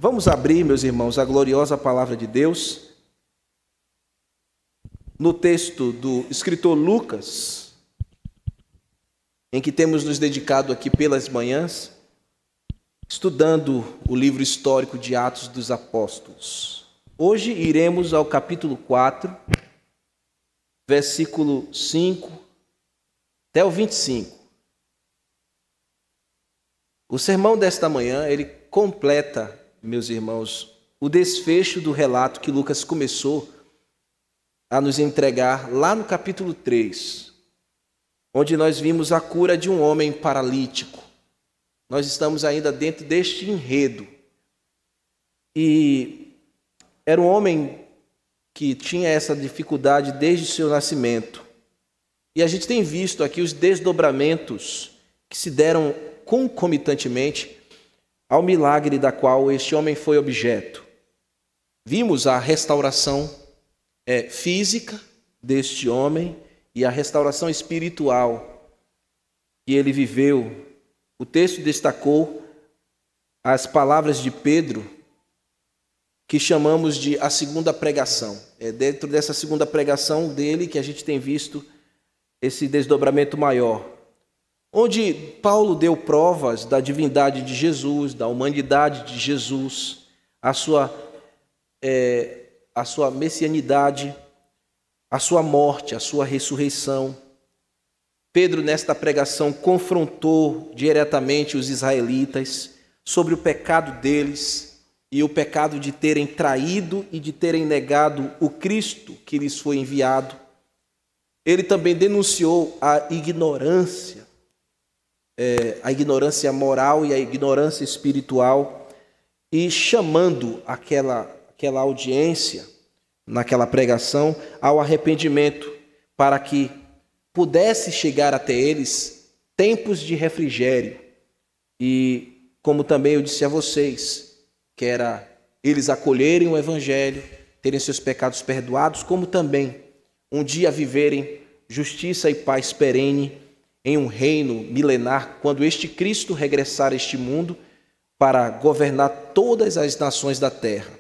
Vamos abrir, meus irmãos, a gloriosa palavra de Deus no texto do escritor Lucas, em que temos nos dedicado aqui pelas manhãs, estudando o livro histórico de Atos dos Apóstolos. Hoje iremos ao capítulo 4, versículo 5 até o 25. O sermão desta manhã, ele completa, meus irmãos, o desfecho do relato que Lucas começou a nos entregar lá no capítulo 3, onde nós vimos a cura de um homem paralítico. Nós estamos ainda dentro deste enredo. E era um homem que tinha essa dificuldade desde o seu nascimento. E a gente tem visto aqui os desdobramentos que se deram concomitantemente ao milagre da qual este homem foi objeto. Vimos a restauração física deste homem e a restauração espiritual que ele viveu. O texto destacou as palavras de Pedro, que chamamos de a segunda pregação. É dentro dessa segunda pregação dele que a gente tem visto esse desdobramento maior, onde Paulo deu provas da divindade de Jesus, da humanidade de Jesus, a sua messianidade, a sua morte, a sua ressurreição. Pedro, nesta pregação, confrontou diretamente os israelitas sobre o pecado deles e o pecado de terem traído e de terem negado o Cristo que lhes foi enviado. Ele também denunciou a ignorância moral e a ignorância espiritual, e chamando aquela audiência, naquela pregação, ao arrependimento, para que pudesse chegar até eles tempos de refrigério. E, como também eu disse a vocês, que era eles acolherem o Evangelho, terem seus pecados perdoados, como também um dia viverem justiça e paz perene em um reino milenar, quando este Cristo regressar a este mundo para governar todas as nações da terra.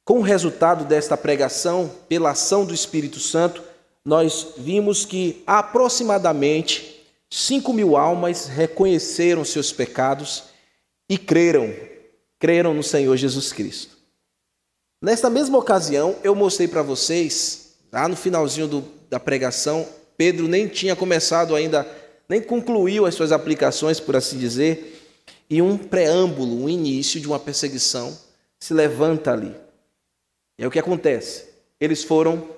Com o resultado desta pregação, pela ação do Espírito Santo, nós vimos que aproximadamente 5.000 almas reconheceram seus pecados e creram no Senhor Jesus Cristo. Nesta mesma ocasião, eu mostrei para vocês, lá no finalzinho da pregação, Pedro nem tinha começado ainda, nem concluiu as suas aplicações, por assim dizer, e um preâmbulo, um início de uma perseguição se levanta ali. E é o que acontece. Eles foram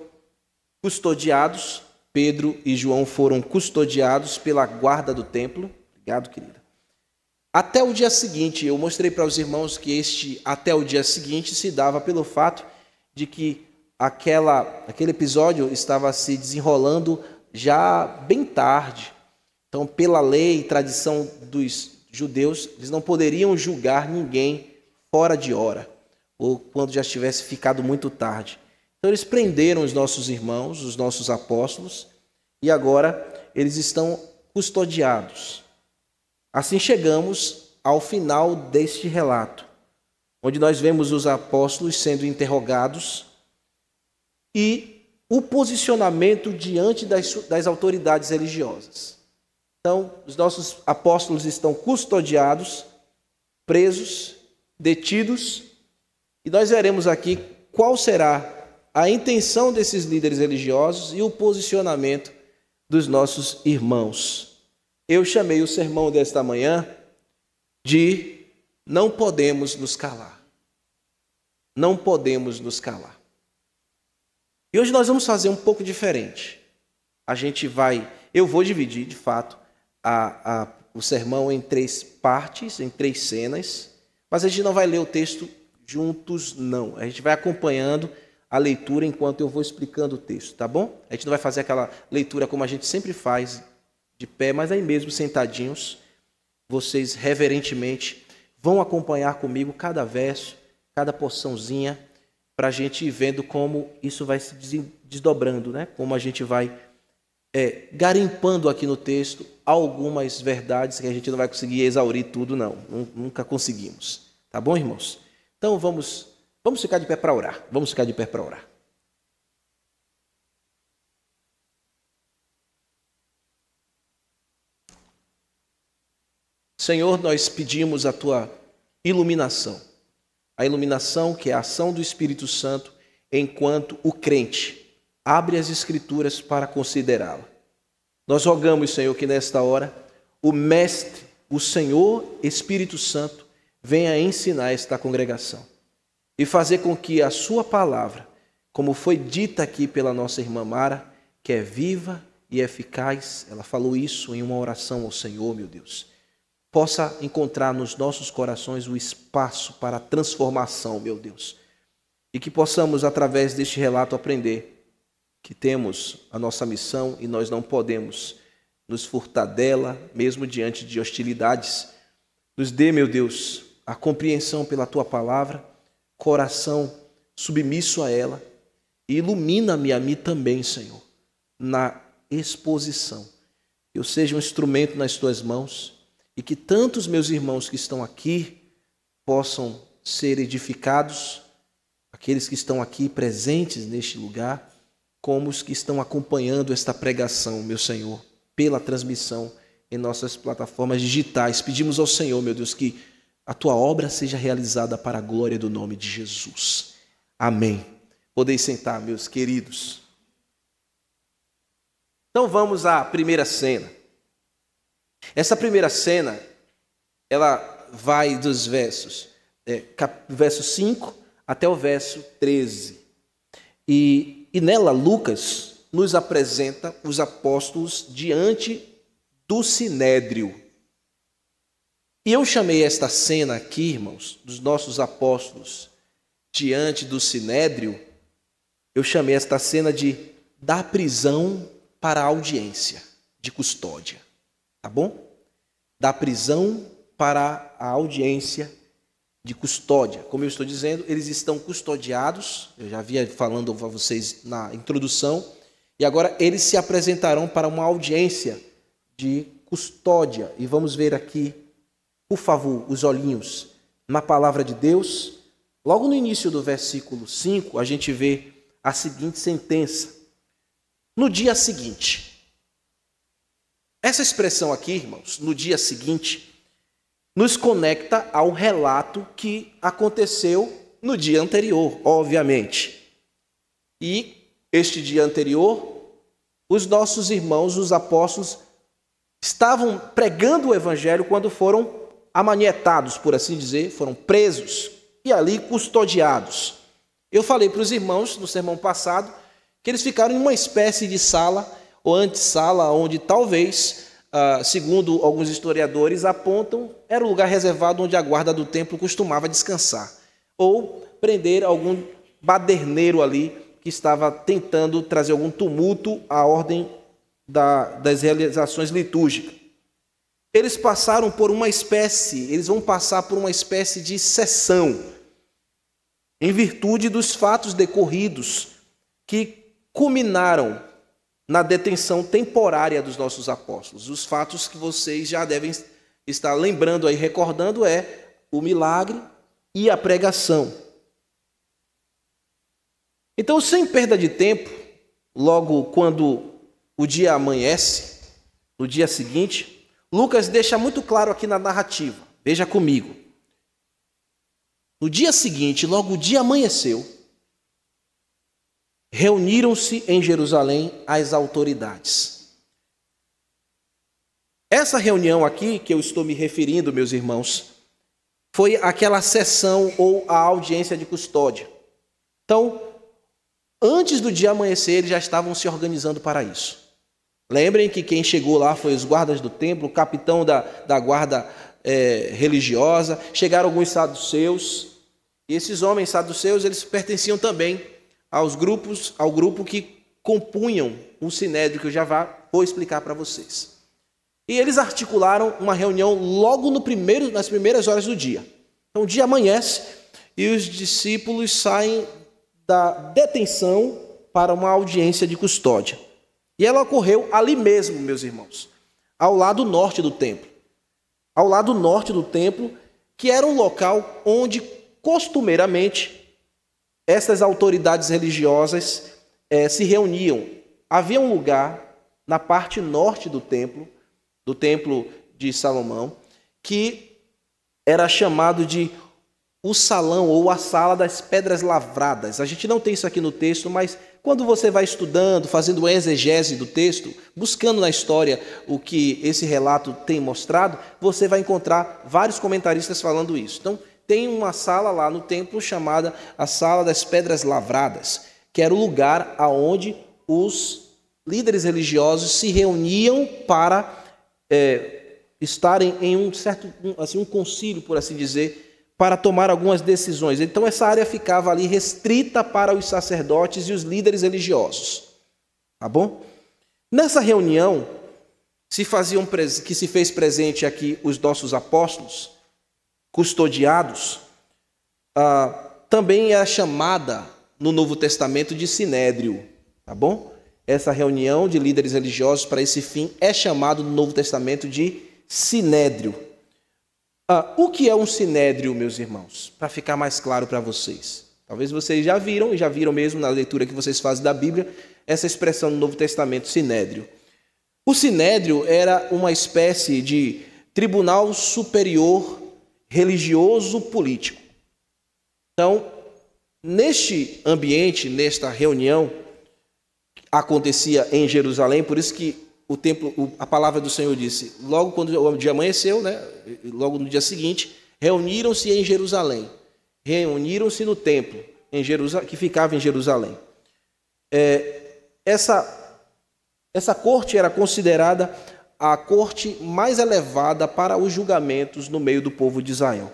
custodiados, Pedro e João foram custodiados pela guarda do templo. Obrigado, querida. Até o dia seguinte, eu mostrei para os irmãos que até o dia seguinte se dava pelo fato de que aquele episódio estava se desenrolando já bem tarde. Então, pela lei e tradição dos judeus, eles não poderiam julgar ninguém fora de hora, ou quando já tivesse ficado muito tarde. Então, eles prenderam os nossos irmãos, os nossos apóstolos, e agora eles estão custodiados. Assim chegamos ao final deste relato, onde nós vemos os apóstolos sendo interrogados e o posicionamento diante das autoridades religiosas. Então, os nossos apóstolos estão custodiados, presos, detidos, e nós veremos aqui qual será a intenção desses líderes religiosos e o posicionamento dos nossos irmãos. Eu chamei o sermão desta manhã de Não Podemos Nos Calar. Não podemos nos calar. E hoje nós vamos fazer um pouco diferente. Eu vou dividir, de fato, o sermão em 3 partes, em 3 cenas, mas a gente não vai ler o texto juntos, não. A gente vai acompanhando a leitura enquanto eu vou explicando o texto, tá bom? A gente não vai fazer aquela leitura como a gente sempre faz, de pé, mas aí mesmo, sentadinhos, vocês reverentemente vão acompanhar comigo cada verso, cada porçãozinha, para a gente ir vendo como isso vai se desdobrando, né? Como a gente vai garimpando aqui no texto algumas verdades que a gente não vai conseguir exaurir tudo, não. Nunca conseguimos. Tá bom, irmãos? Então vamos ficar de pé para orar. Vamos ficar de pé para orar. Senhor, nós pedimos a tua iluminação. A iluminação que é a ação do Espírito Santo enquanto o crente abre as Escrituras para considerá-la. Nós rogamos, Senhor, que nesta hora o Mestre, o Senhor Espírito Santo, venha ensinar esta congregação e fazer com que a sua palavra, como foi dita aqui pela nossa irmã Mara, que é viva e eficaz, ela falou isso em uma oração ao Senhor, meu Deus, possa encontrar nos nossos corações o espaço para a transformação, meu Deus. E que possamos, através deste relato, aprender que temos a nossa missão e nós não podemos nos furtar dela, mesmo diante de hostilidades. Nos dê, meu Deus, a compreensão pela Tua palavra, coração submisso a ela, e ilumina-me a mim também, Senhor, na exposição. Que eu seja um instrumento nas Tuas mãos, e que tantos meus irmãos que estão aqui possam ser edificados, aqueles que estão aqui presentes neste lugar, como os que estão acompanhando esta pregação, meu Senhor, pela transmissão em nossas plataformas digitais. Pedimos ao Senhor, meu Deus, que a Tua obra seja realizada para a glória do nome de Jesus. Amém. Podeis sentar, meus queridos. Então vamos à primeira cena. Essa primeira cena, ela vai dos verso 5 até o verso 13. E nela, Lucas nos apresenta os apóstolos diante do Sinédrio. E eu chamei esta cena aqui, irmãos, dos nossos apóstolos diante do Sinédrio, eu chamei esta cena de da prisão para a audiência de custódia. Tá bom? Da prisão para a audiência de custódia. Como eu estou dizendo, eles estão custodiados, eu já havia falando para vocês na introdução, e agora eles se apresentarão para uma audiência de custódia. E vamos ver aqui, por favor, os olhinhos na palavra de Deus. Logo no início do versículo 5, a gente vê a seguinte sentença. No dia seguinte. Essa expressão aqui, irmãos, no dia seguinte, nos conecta ao relato que aconteceu no dia anterior, obviamente. E este dia anterior, os nossos irmãos, os apóstolos, estavam pregando o evangelho quando foram amanietados, por assim dizer, foram presos e ali custodiados. Eu falei para os irmãos no sermão passado que eles ficaram em uma espécie de sala ou antessala, onde talvez, segundo alguns historiadores apontam, era o lugar reservado onde a guarda do templo costumava descansar, ou prender algum baderneiro ali que estava tentando trazer algum tumulto à ordem das realizações litúrgicas. Eles vão passar por uma espécie de sessão, em virtude dos fatos decorridos que culminaram na detenção temporária dos nossos apóstolos. Os fatos que vocês já devem estar lembrando aí, recordando, é o milagre e a pregação. Então, sem perda de tempo, logo quando o dia amanhece, no dia seguinte, Lucas deixa muito claro aqui na narrativa. Veja comigo. No dia seguinte, logo o dia amanheceu, reuniram-se em Jerusalém as autoridades. Essa reunião aqui, que eu estou me referindo, meus irmãos, foi aquela sessão ou a audiência de custódia. Então, antes do dia amanhecer, eles já estavam se organizando para isso. Lembrem que quem chegou lá foi os guardas do templo, o capitão da guarda religiosa, chegaram alguns saduceus, e esses homens saduceus, eles pertenciam também ao grupo que compunham o Sinédrio, que eu já vou explicar para vocês. E eles articularam uma reunião logo nas primeiras horas do dia. Então o dia amanhece e os discípulos saem da detenção para uma audiência de custódia. E ela ocorreu ali mesmo, meus irmãos, ao lado norte do templo. Ao lado norte do templo, que era um local onde costumeiramente, essas autoridades religiosas se reuniam. Havia um lugar na parte norte do templo de Salomão, que era chamado de o salão ou a sala das pedras lavradas. A gente não tem isso aqui no texto, mas quando você vai estudando, fazendo exegese do texto, buscando na história o que esse relato tem mostrado, você vai encontrar vários comentaristas falando isso. Então, tem uma sala lá no templo chamada a Sala das Pedras Lavradas, que era o lugar aonde os líderes religiosos se reuniam para estarem em um concílio, por assim dizer, para tomar algumas decisões. Então, essa área ficava ali restrita para os sacerdotes e os líderes religiosos. Tá bom? Nessa reunião, que se fez presente aqui os nossos apóstolos, custodiados, também é chamada no Novo Testamento de sinédrio. Tá bom? Essa reunião de líderes religiosos para esse fim é chamado no Novo Testamento de sinédrio. O que é um sinédrio, meus irmãos? Para ficar mais claro para vocês. Talvez vocês já viram mesmo na leitura que vocês fazem da Bíblia, essa expressão no Novo Testamento, sinédrio. O sinédrio era uma espécie de tribunal superior religioso político. Então, neste ambiente, nesta reunião, acontecia em Jerusalém, por isso que o templo, a palavra do Senhor disse, logo quando o dia amanheceu, né, logo no dia seguinte, reuniram-se em Jerusalém. Reuniram-se no templo, que ficava em Jerusalém. Essa corte era considerada a corte mais elevada para os julgamentos no meio do povo de Israel.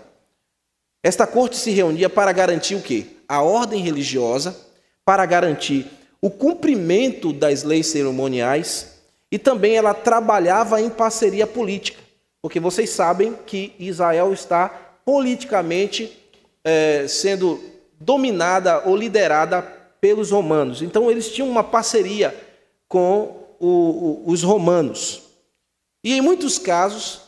Esta corte se reunia para garantir o quê? A ordem religiosa, para garantir o cumprimento das leis cerimoniais, e também ela trabalhava em parceria política, porque vocês sabem que Israel está politicamente sendo dominada ou liderada pelos romanos. Então eles tinham uma parceria com os romanos. E em muitos casos,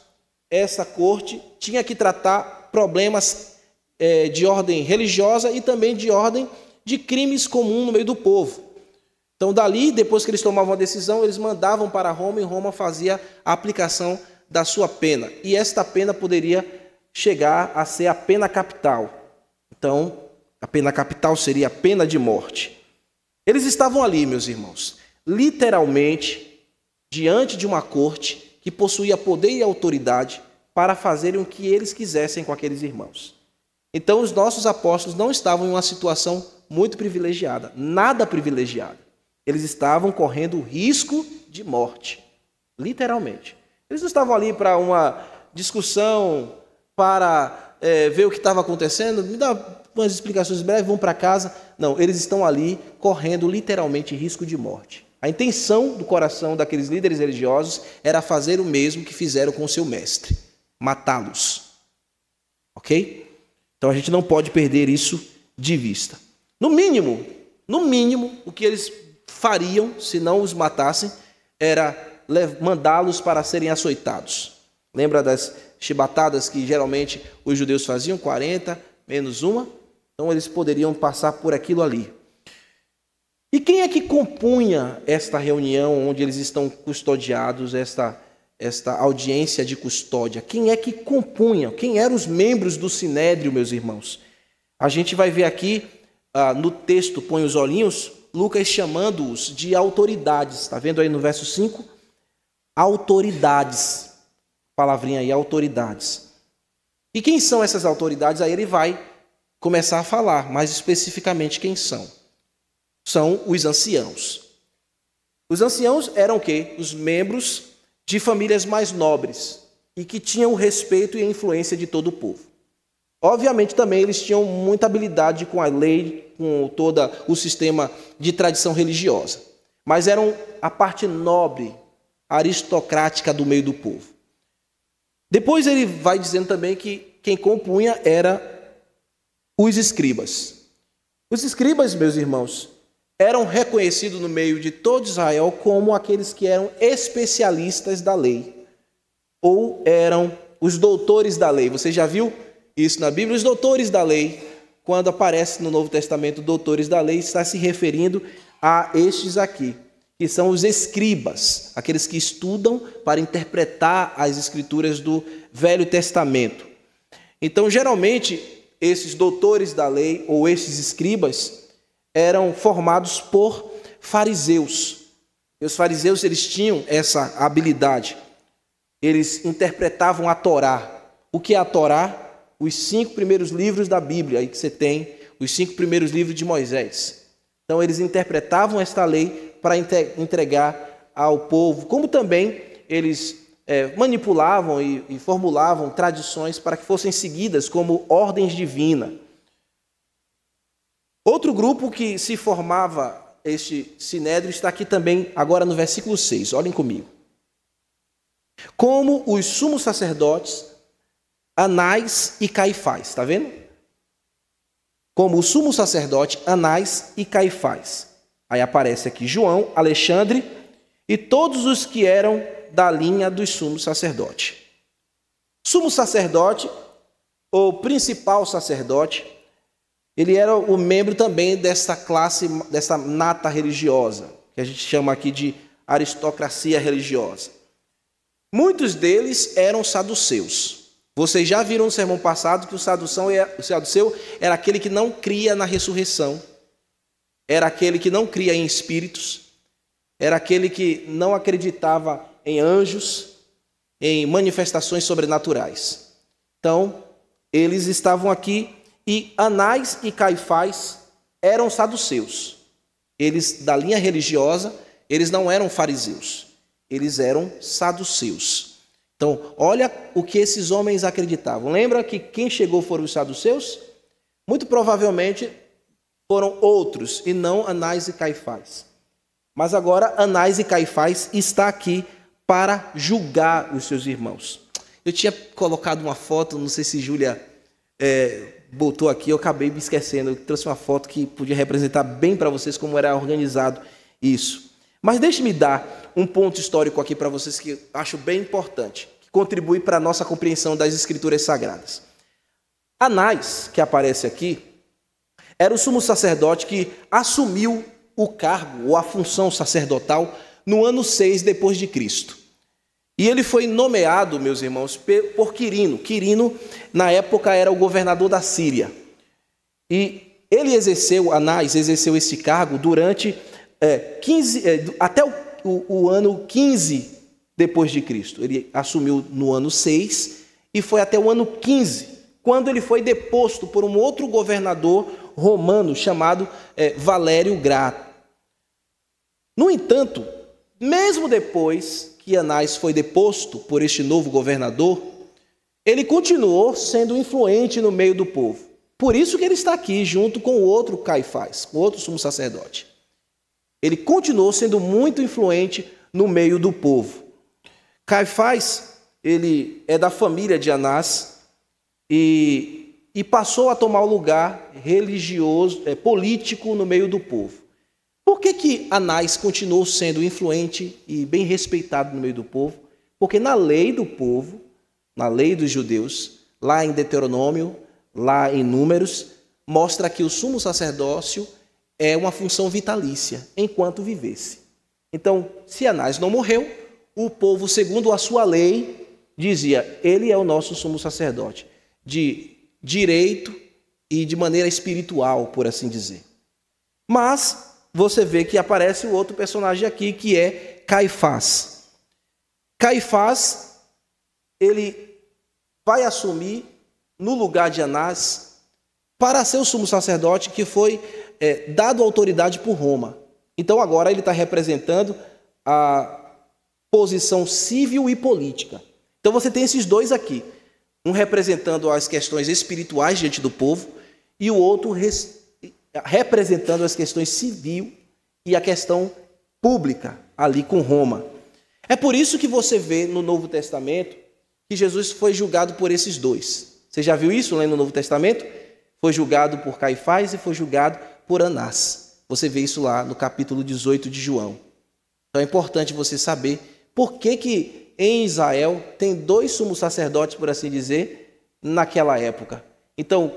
essa corte tinha que tratar problemas de ordem religiosa e também de ordem de crimes comuns no meio do povo. Então, dali, depois que eles tomavam a decisão, eles mandavam para Roma e Roma fazia a aplicação da sua pena. E esta pena poderia chegar a ser a pena capital. Então, a pena capital seria a pena de morte. Eles estavam ali, meus irmãos, literalmente, diante de uma corte que possuía poder e autoridade para fazerem o que eles quisessem com aqueles irmãos. Então, os nossos apóstolos não estavam em uma situação muito privilegiada, nada privilegiada. Eles estavam correndo risco de morte, literalmente. Eles não estavam ali para uma discussão, para ver o que estava acontecendo, me dá umas explicações breves, vão para casa. Não, eles estão ali correndo literalmente risco de morte. A intenção do coração daqueles líderes religiosos era fazer o mesmo que fizeram com o seu mestre, matá-los. Ok? Então a gente não pode perder isso de vista. No mínimo, o que eles fariam, se não os matassem, era mandá-los para serem açoitados. Lembra das chibatadas que geralmente os judeus faziam? 40 menos uma. Então eles poderiam passar por aquilo ali. E quem é que compunha esta reunião onde eles estão custodiados, esta audiência de custódia? Quem é que compunha? Quem eram os membros do sinédrio, meus irmãos? A gente vai ver aqui no texto, põe os olhinhos, Lucas chamando-os de autoridades. Está vendo aí no verso 5? Autoridades. Palavrinha aí, autoridades. E quem são essas autoridades? Aí ele vai começar a falar mais especificamente quem são. São os anciãos. Os anciãos eram o quê? Os membros de famílias mais nobres e que tinham o respeito e a influência de todo o povo. Obviamente também eles tinham muita habilidade com a lei, com todo o sistema de tradição religiosa, mas eram a parte nobre, aristocrática do meio do povo. Depois ele vai dizendo também que quem compunha era os escribas. Os escribas, meus irmãos, eram reconhecidos no meio de todo Israel como aqueles que eram especialistas da lei, ou eram os doutores da lei. Você já viu isso na Bíblia? Os doutores da lei, quando aparece no Novo Testamento doutores da lei, está se referindo a estes aqui, que são os escribas, aqueles que estudam para interpretar as escrituras do Velho Testamento. Então, geralmente, esses doutores da lei ou esses escribas eram formados por fariseus. E os fariseus, eles tinham essa habilidade. Eles interpretavam a Torá. O que é a Torá? Os 5 primeiros livros da Bíblia, aí que você tem os 5 primeiros livros de Moisés. Então, eles interpretavam esta lei para entregar ao povo, como também eles manipulavam e formulavam tradições para que fossem seguidas como ordens divinas. Outro grupo que se formava este sinédrio está aqui também, agora no versículo 6. Olhem comigo. Como os sumos sacerdotes, Anás e Caifás. Está vendo? Como o sumo sacerdote, Anás e Caifás. Aí aparece aqui João, Alexandre e todos os que eram da linha dos sumos sacerdotes. Sumo sacerdote, ou principal sacerdote, ele era o membro também dessa classe, dessa nata religiosa, que a gente chama aqui de aristocracia religiosa. Muitos deles eram saduceus. Vocês já viram no sermão passado que o saduceu era aquele que não cria na ressurreição, era aquele que não cria em espíritos, era aquele que não acreditava em anjos, em manifestações sobrenaturais. Então, eles estavam aqui e Anás e Caifás eram saduceus. Eles, da linha religiosa, eles não eram fariseus, eles eram saduceus. Então, olha o que esses homens acreditavam. Lembra que quem chegou foram os saduceus? Muito provavelmente foram outros, e não Anás e Caifás. Mas agora Anás e Caifás está aqui para julgar os seus irmãos. Eu tinha colocado uma foto, não sei se Júlia botou aqui, eu acabei me esquecendo. Eu trouxe uma foto que podia representar bem para vocês como era organizado isso. Mas deixe-me dar um ponto histórico aqui para vocês que eu acho bem importante, que contribui para a nossa compreensão das Escrituras Sagradas. Anás, que aparece aqui, era o sumo sacerdote que assumiu o cargo ou a função sacerdotal no ano 6 depois de Cristo. E ele foi nomeado, meus irmãos, por Quirino. Quirino, na época, era o governador da Síria. E ele Anás exerceu esse cargo durante até o ano 15 depois de Cristo. Ele assumiu no ano 6 e foi até o ano 15, quando ele foi deposto por um outro governador romano chamado Valério Grato. No entanto, mesmo depois que Anás foi deposto por este novo governador, ele continuou sendo influente no meio do povo. Por isso que ele está aqui junto com o outro Caifás, com o outro sumo sacerdote. Ele continuou sendo muito influente no meio do povo. Caifás, ele é da família de Anás e passou a tomar o lugar religioso, político no meio do povo. Por que Anás continuou sendo influente e bem respeitado no meio do povo? Porque na lei do povo, na lei dos judeus, lá em Deuteronômio, lá em Números, mostra que o sumo sacerdócio é uma função vitalícia, enquanto vivesse. Então, se Anás não morreu, o povo, segundo a sua lei, dizia, ele é o nosso sumo sacerdote, de direito e de maneira espiritual, por assim dizer. Mas você vê que aparece o outro personagem aqui, que é Caifás. Caifás, ele vai assumir no lugar de Anás para ser o sumo sacerdote que foi dado autoridade por Roma. Então agora ele está representando a posição civil e política. Então você tem esses dois aqui, um representando as questões espirituais diante do povo e o outro representando as questões civil e a questão pública ali com Roma. É por isso que você vê no Novo Testamento que Jesus foi julgado por esses dois. Você já viu isso lá no Novo Testamento? Foi julgado por Caifás e foi julgado por Anás. Você vê isso lá no capítulo 18 de João. Então é importante você saber por que em Israel tem dois sumos sacerdotes, por assim dizer, naquela época. Então,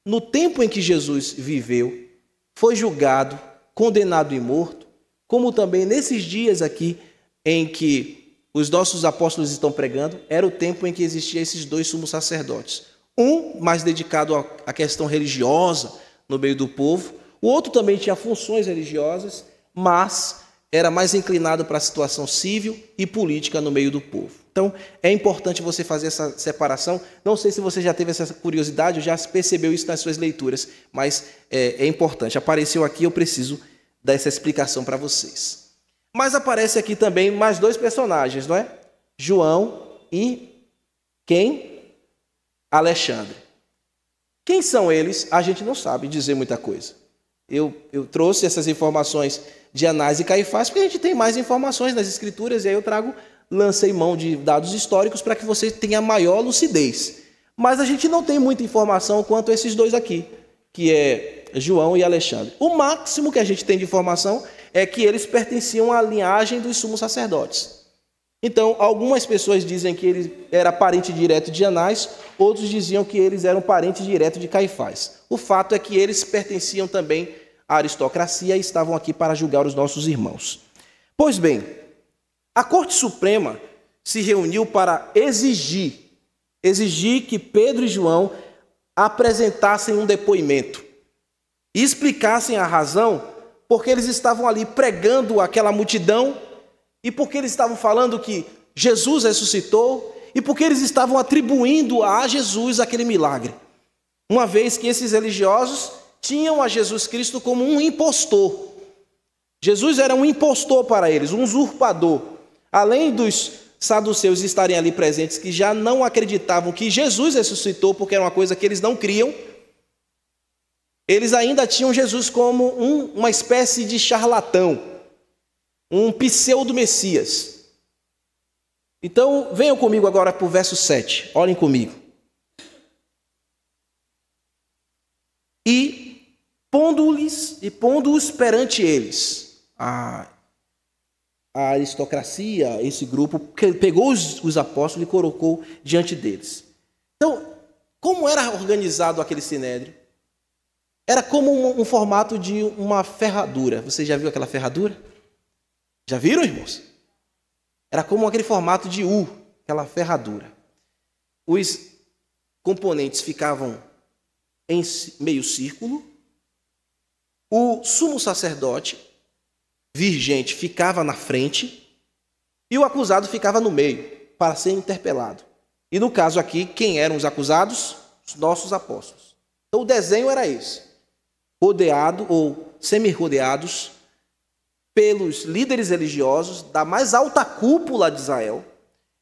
no tempo em que Jesus viveu, foi julgado, condenado e morto, como também nesses dias aqui em que os nossos apóstolos estão pregando, era o tempo em que existiam esses dois sumos sacerdotes. Um mais dedicado à questão religiosa no meio do povo, o outro também tinha funções religiosas, mas era mais inclinado para a situação civil e política no meio do povo. Então, é importante você fazer essa separação. Não sei se você já teve essa curiosidade, ou já percebeu isso nas suas leituras, mas é importante. Apareceu aqui, eu preciso dar essa explicação para vocês. Mas aparece aqui também mais dois personagens, não é? João e quem? Alexandre. Quem são eles? A gente não sabe dizer muita coisa. Eu trouxe essas informações de Anás e Caifás, porque a gente tem mais informações nas Escrituras, e aí eu lancei mão de dados históricos para que você tenha maior lucidez. Mas a gente não tem muita informação quanto a esses dois aqui, que é João e Alexandre. O máximo que a gente tem de informação é que eles pertenciam à linhagem dos sumos sacerdotes. Então, algumas pessoas dizem que ele era parente direto de Anás, outros diziam que eles eram parentes direto de Caifás. O fato é que eles pertenciam também à aristocracia e estavam aqui para julgar os nossos irmãos. Pois bem, a Corte Suprema se reuniu para exigir que Pedro e João apresentassem um depoimento e explicassem a razão porque eles estavam ali pregando aquela multidão e porque eles estavam falando que Jesus ressuscitou e porque eles estavam atribuindo a Jesus aquele milagre. Uma vez que esses religiosos tinham a Jesus Cristo como um impostor. Jesus era um impostor para eles, um usurpador. Além dos saduceus estarem ali presentes, que já não acreditavam que Jesus ressuscitou, porque era uma coisa que eles não criam, eles ainda tinham Jesus como uma espécie de charlatão, um pseudo-messias. Então, venham comigo agora para o verso 7, olhem comigo. E pondo-os perante eles, a aristocracia, esse grupo, pegou os apóstolos e colocou diante deles. Então, como era organizado aquele sinédrio? Era como um formato de uma ferradura. Você já viu aquela ferradura? Já viram, irmãos? Era como aquele formato de U, aquela ferradura. Os componentes ficavam em meio círculo. O sumo sacerdote virgente ficava na frente e o acusado ficava no meio para ser interpelado. E no caso aqui, quem eram os acusados? Os nossos apóstolos. Então o desenho era esse: rodeado ou semi-rodeados pelos líderes religiosos da mais alta cúpula de Israel,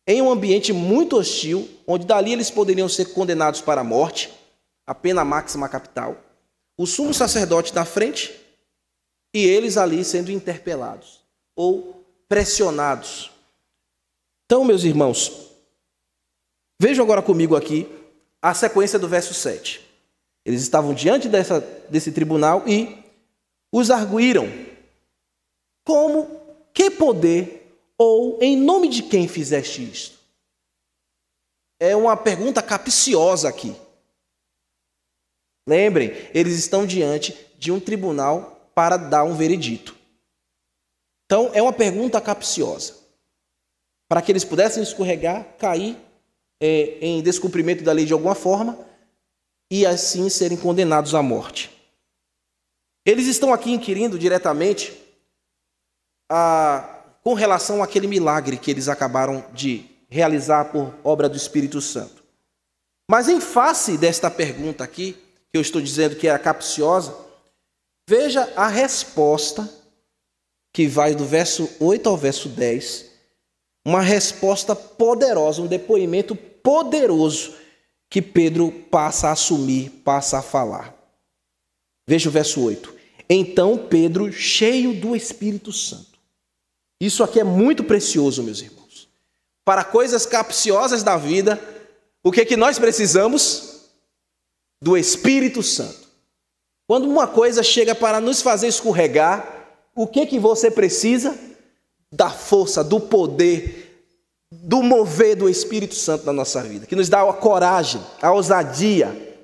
em um ambiente muito hostil, onde dali eles poderiam ser condenados para a morte, a pena máxima capital. O sumo sacerdote na frente e eles ali sendo interpelados ou pressionados. Então, meus irmãos, vejam agora comigo aqui a sequência do verso 7. Eles estavam diante desse tribunal e os arguíram. Como, que poder ou em nome de quem fizeste isto? É uma pergunta capciosa aqui. Lembrem, eles estão diante de um tribunal para dar um veredito. Então, é uma pergunta capciosa, para que eles pudessem escorregar, cair em descumprimento da lei de alguma forma e assim serem condenados à morte. Eles estão aqui inquirindo diretamente com relação àquele milagre que eles acabaram de realizar por obra do Espírito Santo. Mas em face desta pergunta aqui, que eu estou dizendo que é capciosa, veja a resposta que vai do verso 8 ao verso 10, uma resposta poderosa, um depoimento poderoso que Pedro passa a assumir, passa a falar. Veja o verso 8. Então Pedro, cheio do Espírito Santo. Isso aqui é muito precioso, meus irmãos. Para coisas capciosas da vida, o que é que nós precisamos? Do Espírito Santo. Quando uma coisa chega para nos fazer escorregar, o que é que você precisa? Da força, do poder, do mover do Espírito Santo na nossa vida, que nos dá a coragem, a ousadia.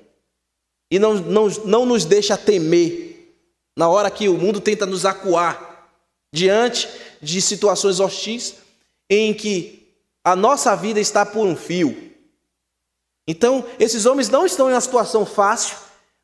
e não nos deixa temer na hora que o mundo tenta nos acuar diante de situações hostis em que a nossa vida está por um fio. Então, esses homens não estão em uma situação fácil,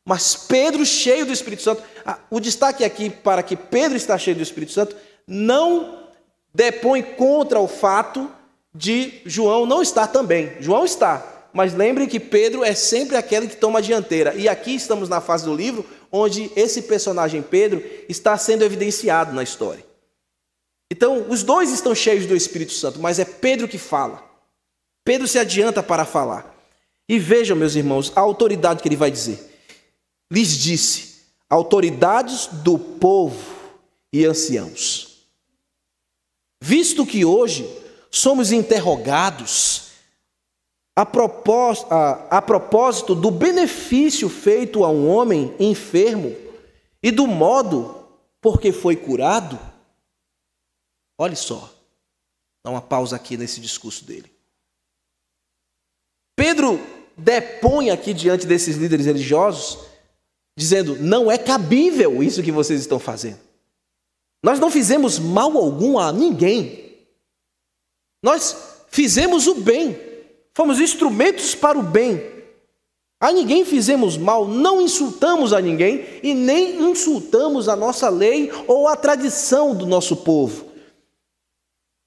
mas Pedro, cheio do Espírito Santo, o destaque aqui para que Pedro está cheio do Espírito Santo, não depõe contra o fato de João não estar também. João está, mas lembre que Pedro é sempre aquele que toma a dianteira. E aqui estamos na fase do livro onde esse personagem Pedro está sendo evidenciado na história. Então, os dois estão cheios do Espírito Santo, mas é Pedro que fala. Pedro se adianta para falar. E vejam, meus irmãos, a autoridade que ele vai dizer. Lhes disse, autoridades do povo e anciãos. Visto que hoje somos interrogados a propósito do benefício feito a um homem enfermo e do modo por que foi curado. Olhe só, dá uma pausa aqui nesse discurso dele. Pedro depõe aqui diante desses líderes religiosos, dizendo, não é cabível isso que vocês estão fazendo. Nós não fizemos mal algum a ninguém. Nós fizemos o bem. Fomos instrumentos para o bem. A ninguém fizemos mal, não insultamos a ninguém e nem insultamos a nossa lei ou a tradição do nosso povo.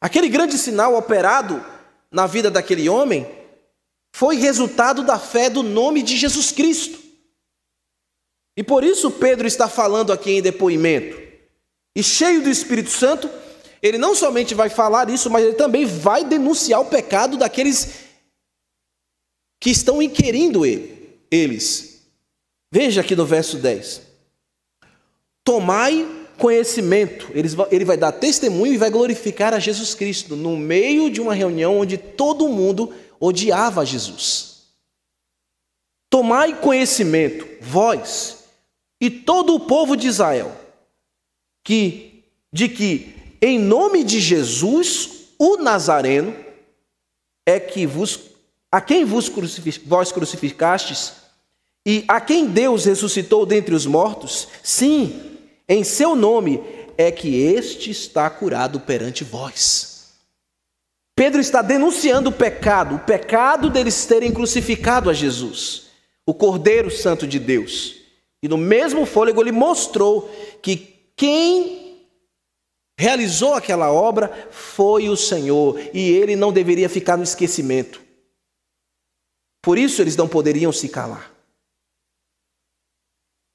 Aquele grande sinal operado na vida daquele homem foi resultado da fé do nome de Jesus Cristo. E por isso Pedro está falando aqui em depoimento. E cheio do Espírito Santo, ele não somente vai falar isso, mas ele também vai denunciar o pecado daqueles que estão inquirindo eles. Veja aqui no verso 10. Tomai conhecimento. Ele vai dar testemunho e vai glorificar a Jesus Cristo no meio de uma reunião onde todo mundo odiava Jesus. Tomai conhecimento, vós e todo o povo de Israel, de que em nome de Jesus, o Nazareno, a quem vós crucificastes, e a quem Deus ressuscitou dentre os mortos, sim, em seu nome é que este está curado perante vós. Pedro está denunciando o pecado deles terem crucificado a Jesus, o Cordeiro Santo de Deus. E no mesmo fôlego ele mostrou que quem realizou aquela obra foi o Senhor, e ele não deveria ficar no esquecimento. Por isso eles não poderiam se calar.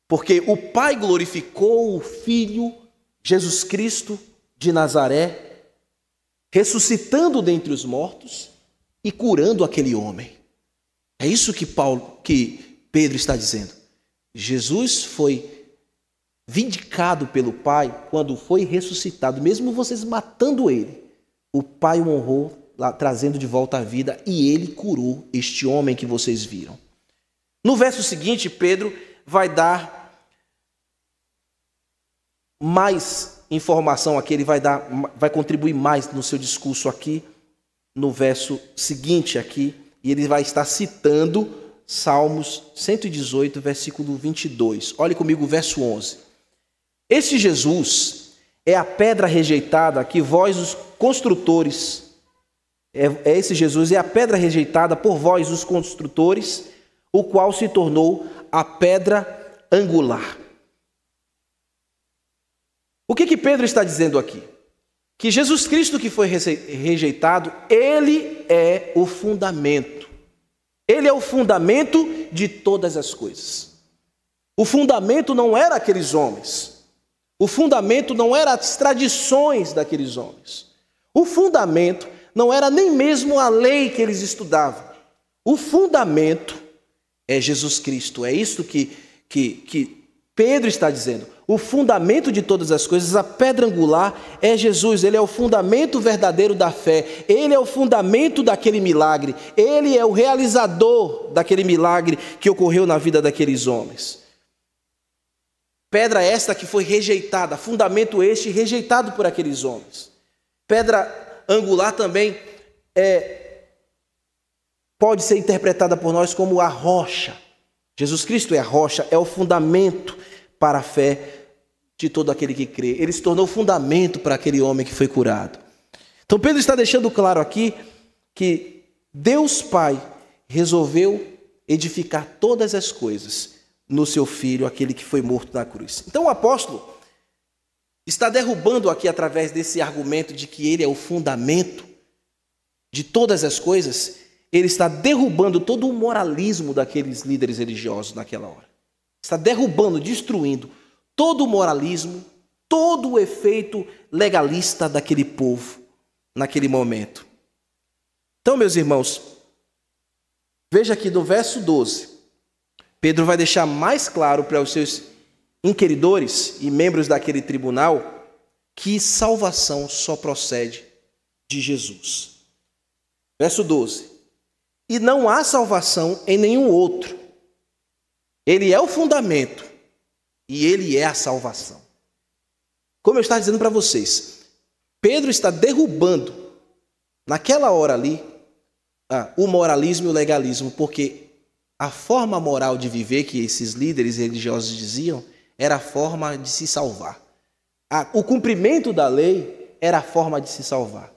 Porque o Pai glorificou o Filho, Jesus Cristo de Nazaré, ressuscitando dentre os mortos e curando aquele homem. É isso que Pedro está dizendo. Jesus foi vindicado pelo Pai quando foi ressuscitado, mesmo vocês matando ele. O Pai o honrou, trazendo de volta à vida, e ele curou este homem que vocês viram. No verso seguinte, Pedro vai dar mais informação aqui, ele vai contribuir mais no seu discurso aqui, no verso seguinte aqui, e ele vai estar citando Salmos 118, versículo 22. Olhe comigo o verso 11. Este Jesus é a pedra rejeitada que vós, os construtores, esse Jesus é a pedra rejeitada por vós, os construtores, o qual se tornou a pedra angular. O que Pedro está dizendo aqui? Que Jesus Cristo que foi rejeitado, ele é o fundamento. Ele é o fundamento de todas as coisas. O fundamento não era aqueles homens. O fundamento não era as tradições daqueles homens. O fundamento não era nem mesmo a lei que eles estudavam. O fundamento é Jesus Cristo. É isso que Pedro está dizendo. O fundamento de todas as coisas, a pedra angular é Jesus. Ele é o fundamento verdadeiro da fé. Ele é o fundamento daquele milagre. Ele é o realizador daquele milagre que ocorreu na vida daqueles homens. Pedra esta que foi rejeitada, fundamento este rejeitado por aqueles homens. Pedra angular também pode ser interpretada por nós como a rocha Jesus Cristo é a rocha, é o fundamento para a fé de todo aquele que crê. Ele se tornou fundamento para aquele homem que foi curado. Então Pedro está deixando claro aqui que Deus Pai resolveu edificar todas as coisas no seu Filho, aquele que foi morto na cruz. Então o apóstolo está derrubando aqui, através desse argumento de que ele é o fundamento de todas as coisas, ele está derrubando todo o moralismo daqueles líderes religiosos naquela hora. Está derrubando, destruindo todo o moralismo, todo o efeito legalista daquele povo naquele momento. Então, meus irmãos, veja aqui no verso 12, Pedro vai deixar mais claro para os seus inquiridores e membros daquele tribunal que salvação só procede de Jesus. Verso 12. E não há salvação em nenhum outro. Ele é o fundamento e ele é a salvação. Como eu estava dizendo para vocês, Pedro está derrubando, naquela hora ali, o moralismo e o legalismo, porque a forma moral de viver que esses líderes religiosos diziam era a forma de se salvar. O cumprimento da lei era a forma de se salvar.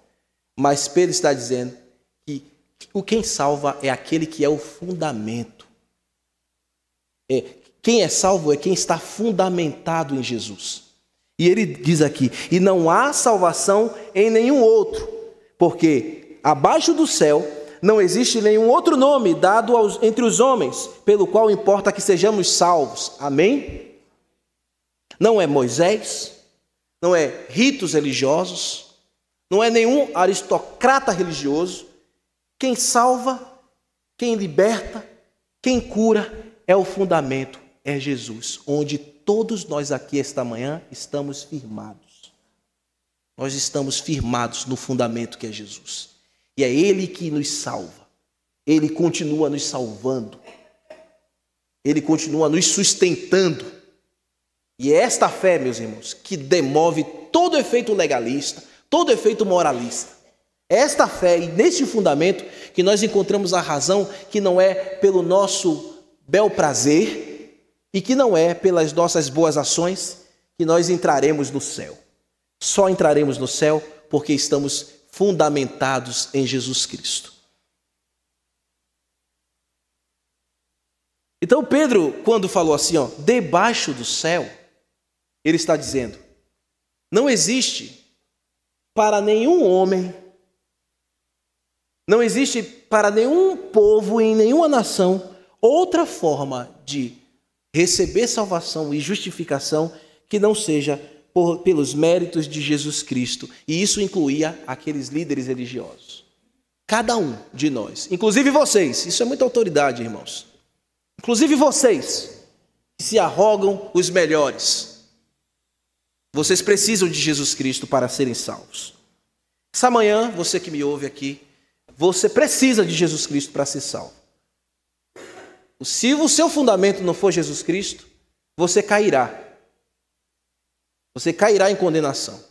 Mas Pedro está dizendo que quem salva é aquele que é o fundamento. Quem é salvo é quem está fundamentado em Jesus. E ele diz aqui, e não há salvação em nenhum outro, porque abaixo do céu não existe nenhum outro nome dado entre os homens, pelo qual importa que sejamos salvos. Amém? Não é Moisés, não é ritos religiosos, não é nenhum aristocrata religioso. Quem salva, quem liberta, quem cura é o fundamento, é Jesus, onde todos nós aqui esta manhã estamos firmados. Nós estamos firmados no fundamento que é Jesus. E é Ele que nos salva. Ele continua nos salvando. Ele continua nos sustentando. E é esta fé, meus irmãos, que demove todo efeito legalista, todo efeito moralista. É esta fé e neste fundamento que nós encontramos a razão que não é pelo nosso bel prazer e que não é pelas nossas boas ações que nós entraremos no céu. Só entraremos no céu porque estamos fundamentados em Jesus Cristo. Então Pedro, quando falou assim, debaixo do céu, ele está dizendo, não existe para nenhum homem, não existe para nenhum povo em nenhuma nação outra forma de receber salvação e justificação que não seja pelos méritos de Jesus Cristo. E isso incluía aqueles líderes religiosos. Cada um de nós, inclusive vocês, isso é muita autoridade, irmãos. Inclusive vocês, que se arrogam os melhores. Vocês precisam de Jesus Cristo para serem salvos. Essa manhã, você que me ouve aqui, você precisa de Jesus Cristo para ser salvo. Se o seu fundamento não for Jesus Cristo, você cairá. Você cairá em condenação.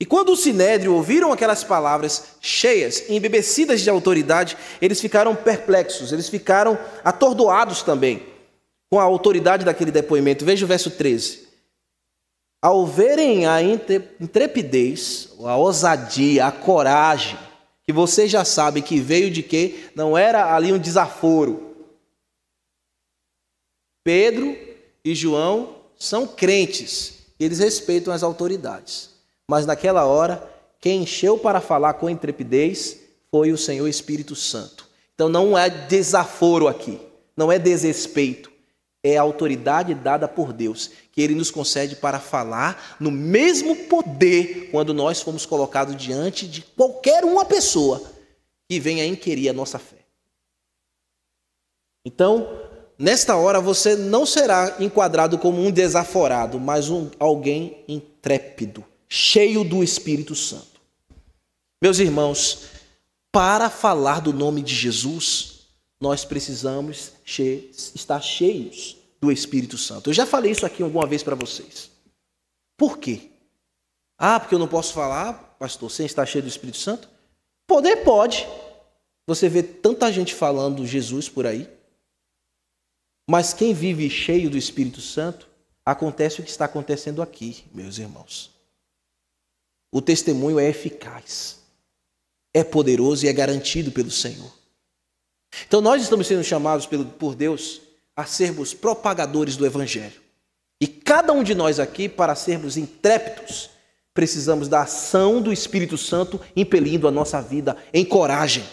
E quando o Sinédrio ouviram aquelas palavras cheias, embebecidas de autoridade, eles ficaram perplexos, eles ficaram atordoados também com a autoridade daquele depoimento. Veja o verso 13. Ao verem a intrepidez, a ousadia, a coragem, que vocês já sabem que veio de quê? Não era ali um desaforo. Pedro e João são crentes, eles respeitam as autoridades. Mas naquela hora, quem encheu para falar com intrepidez foi o Senhor Espírito Santo. Então não é desaforo aqui, não é desrespeito. É a autoridade dada por Deus, que Ele nos concede para falar no mesmo poder quando nós fomos colocados diante de qualquer uma pessoa que venha inquirir a nossa fé. Então, nesta hora você não será enquadrado como um desaforado, mas alguém intrépido, cheio do Espírito Santo. Meus irmãos, para falar do nome de Jesus, nós precisamos estar cheios do Espírito Santo. Eu já falei isso aqui alguma vez para vocês. Por quê? Porque eu não posso falar, pastor, sem estar cheio do Espírito Santo? Poder pode. Você vê tanta gente falando Jesus por aí. Mas quem vive cheio do Espírito Santo, acontece o que está acontecendo aqui, meus irmãos. O testemunho é eficaz, é poderoso e é garantido pelo Senhor. Então nós estamos sendo chamados por Deus a sermos propagadores do Evangelho. E cada um de nós aqui, para sermos intrépidos, precisamos da ação do Espírito Santo impelindo a nossa vida em coragem,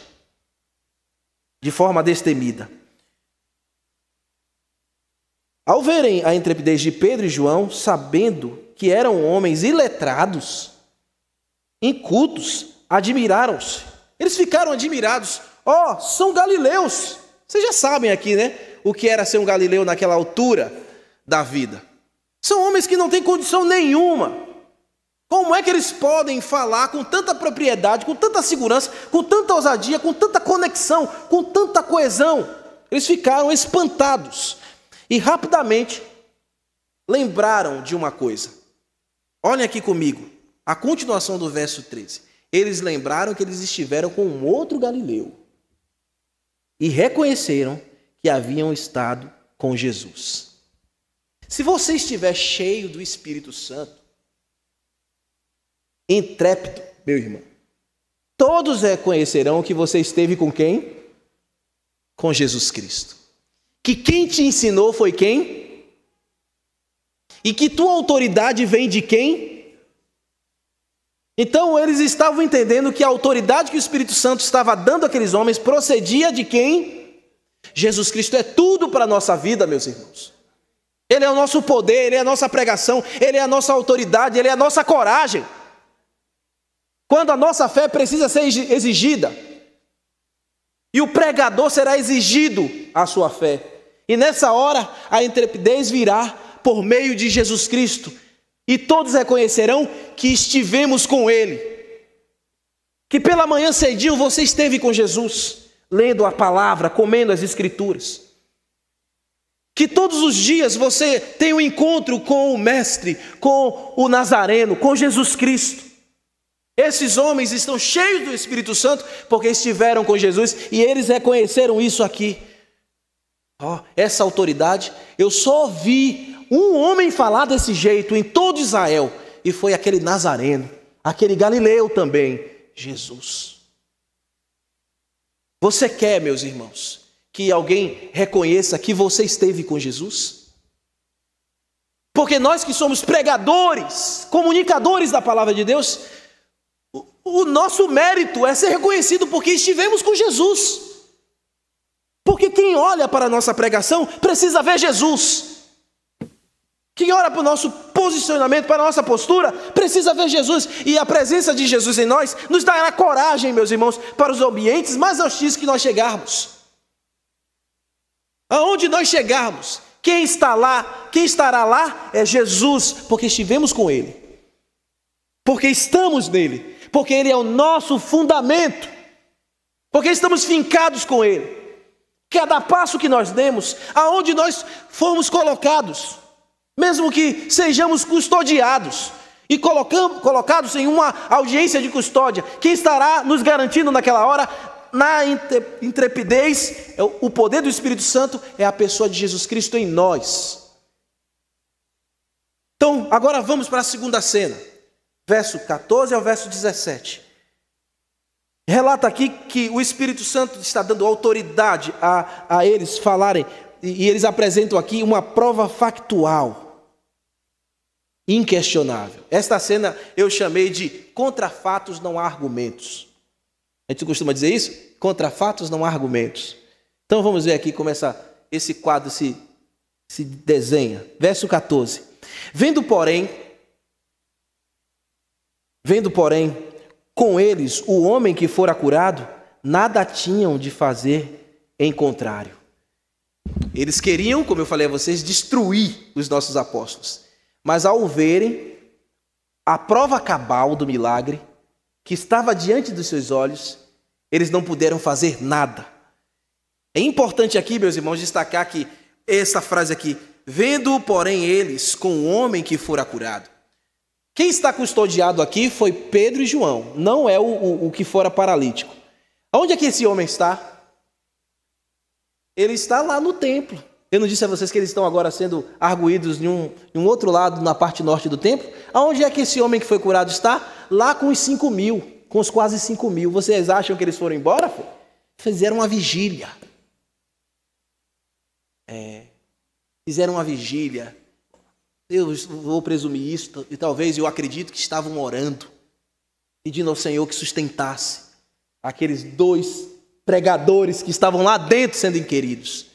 de forma destemida. Ao verem a intrepidez de Pedro e João, sabendo que eram homens iletrados, incultos, admiraram-se. Eles ficaram admirados. São galileus. Vocês já sabem aqui, né? O que era ser um galileu naquela altura da vida. São homens que não têm condição nenhuma. Como é que eles podem falar com tanta propriedade, com tanta segurança, com tanta ousadia, com tanta conexão, com tanta coesão? Eles ficaram espantados e rapidamente lembraram de uma coisa. Olhem aqui comigo, a continuação do verso 13. Eles lembraram que eles estiveram com um outro galileu e reconheceram que haviam estado com Jesus. Se você estiver cheio do Espírito Santo, intrépido, meu irmão, todos reconhecerão que você esteve com quem? Com Jesus Cristo. Que quem te ensinou foi quem? E que tua autoridade vem de quem? Então eles estavam entendendo que a autoridade que o Espírito Santo estava dando àqueles homens procedia de quem? Jesus Cristo é tudo para a nossa vida, meus irmãos. Ele é o nosso poder, Ele é a nossa pregação, Ele é a nossa autoridade, Ele é a nossa coragem. Quando a nossa fé precisa ser exigida, e o pregador será exigido a sua fé. E nessa hora, a intrepidez virá por meio de Jesus Cristo, e todos reconhecerão que estivemos com Ele. Que pela manhã cedinho você esteve com Jesus, lendo a palavra, comendo as Escrituras. Que todos os dias você tem um encontro com o Mestre, com o Nazareno, com Jesus Cristo. Esses homens estão cheios do Espírito Santo porque estiveram com Jesus e eles reconheceram isso aqui. Essa autoridade, eu só ouvi um homem falar desse jeito em todo Israel e foi aquele Nazareno, aquele Galileu também, Jesus. Você quer, meus irmãos, que alguém reconheça que você esteve com Jesus? Porque nós que somos pregadores, comunicadores da palavra de Deus, o nosso mérito é ser reconhecido porque estivemos com Jesus. Porque quem olha para a nossa pregação precisa ver Jesus. Quem olha para o nosso posicionamento, para a nossa postura, precisa ver Jesus. E a presença de Jesus em nós nos dará coragem, meus irmãos, para os ambientes mais hostis que nós chegarmos. Aonde nós chegarmos, quem está lá, quem estará lá é Jesus, porque estivemos com Ele, porque estamos nele, porque Ele é o nosso fundamento, porque estamos fincados com Ele. Cada passo que nós demos, aonde nós formos colocados, mesmo que sejamos custodiados e colocados em uma audiência de custódia, quem estará nos garantindo naquela hora? Na intrepidez, o poder do Espírito Santo é a pessoa de Jesus Cristo em nós. Então, agora vamos para a segunda cena, verso 14 ao verso 17. Relata aqui que o Espírito Santo está dando autoridade a eles falarem, e eles apresentam aqui uma prova factual, inquestionável. Esta cena eu chamei de contra fatos não há argumentos. A gente costuma dizer isso? Contra fatos não há argumentos. Então vamos ver aqui como esse quadro se desenha. Verso 14. Vendo, porém, com eles o homem que fora curado, nada tinham de fazer em contrário. Eles queriam, como eu falei a vocês, destruir os nossos apóstolos. Mas ao verem a prova cabal do milagre, que estava diante dos seus olhos, eles não puderam fazer nada. É importante aqui, meus irmãos, destacar que essa frase aqui, vendo, porém, eles com o homem que fora curado. Quem está custodiado aqui foi Pedro e João, não é o que fora paralítico. Onde é que esse homem está? Ele está lá no templo, Eu não disse a vocês que eles estão agora sendo arguídos em um outro lado, na parte norte do templo? Aonde é que esse homem que foi curado está? Lá com os 5.000, com os quase 5.000. Vocês acham que eles foram embora? Fizeram uma vigília. Fizeram uma vigília. Eu vou presumir isso, e talvez eu acredito que estavam orando, pedindo ao Senhor que sustentasse aqueles 2 pregadores que estavam lá dentro sendo inquiridos.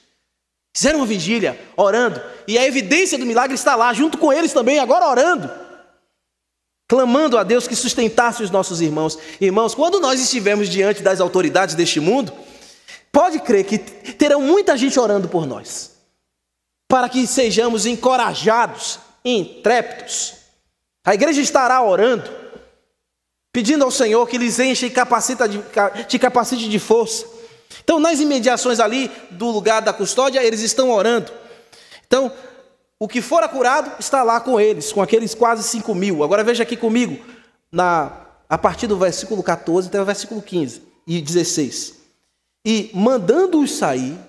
Fizeram uma vigília, orando, e a evidência do milagre está lá, junto com eles também, agora orando, clamando a Deus que sustentasse os nossos irmãos. Irmãos, quando nós estivermos diante das autoridades deste mundo, pode crer que terão muita gente orando por nós, para que sejamos encorajados, intrépidos. A igreja estará orando, pedindo ao Senhor que lhes encha e te capacite de força. Então, nas imediações ali do lugar da custódia, eles estão orando. Então, o que fora curado está lá com eles, com aqueles quase 5.000. Agora veja aqui comigo, a partir do versículo 14 até o versículo 15 e 16. E mandando-os sair,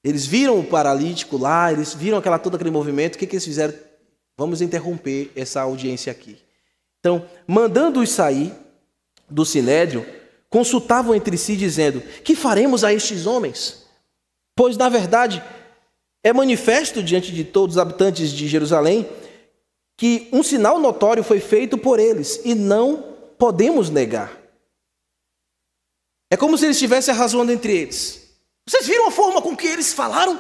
eles viram o paralítico lá, eles viram todo aquele movimento. O que eles fizeram? Vamos interromper essa audiência aqui. Então, mandando-os sair do sinédrio, consultavam entre si, dizendo: que faremos a estes homens? Pois, na verdade, é manifesto diante de todos os habitantes de Jerusalém que um sinal notório foi feito por eles, e não podemos negar. É como se eles estivessem arrazoando entre eles. Vocês viram a forma com que eles falaram?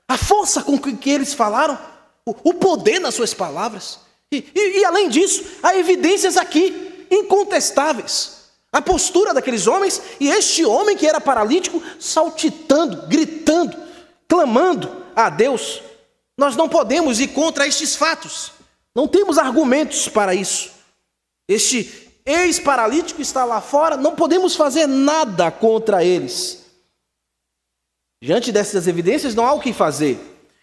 A força com que eles falaram? O poder nas suas palavras? E além disso, há evidências aqui incontestáveis. A postura daqueles homens, e este homem que era paralítico, saltitando, gritando, clamando a Deus. Nós não podemos ir contra estes fatos. Não temos argumentos para isso. Este ex-paralítico está lá fora, não podemos fazer nada contra eles. Diante dessas evidências, não há o que fazer.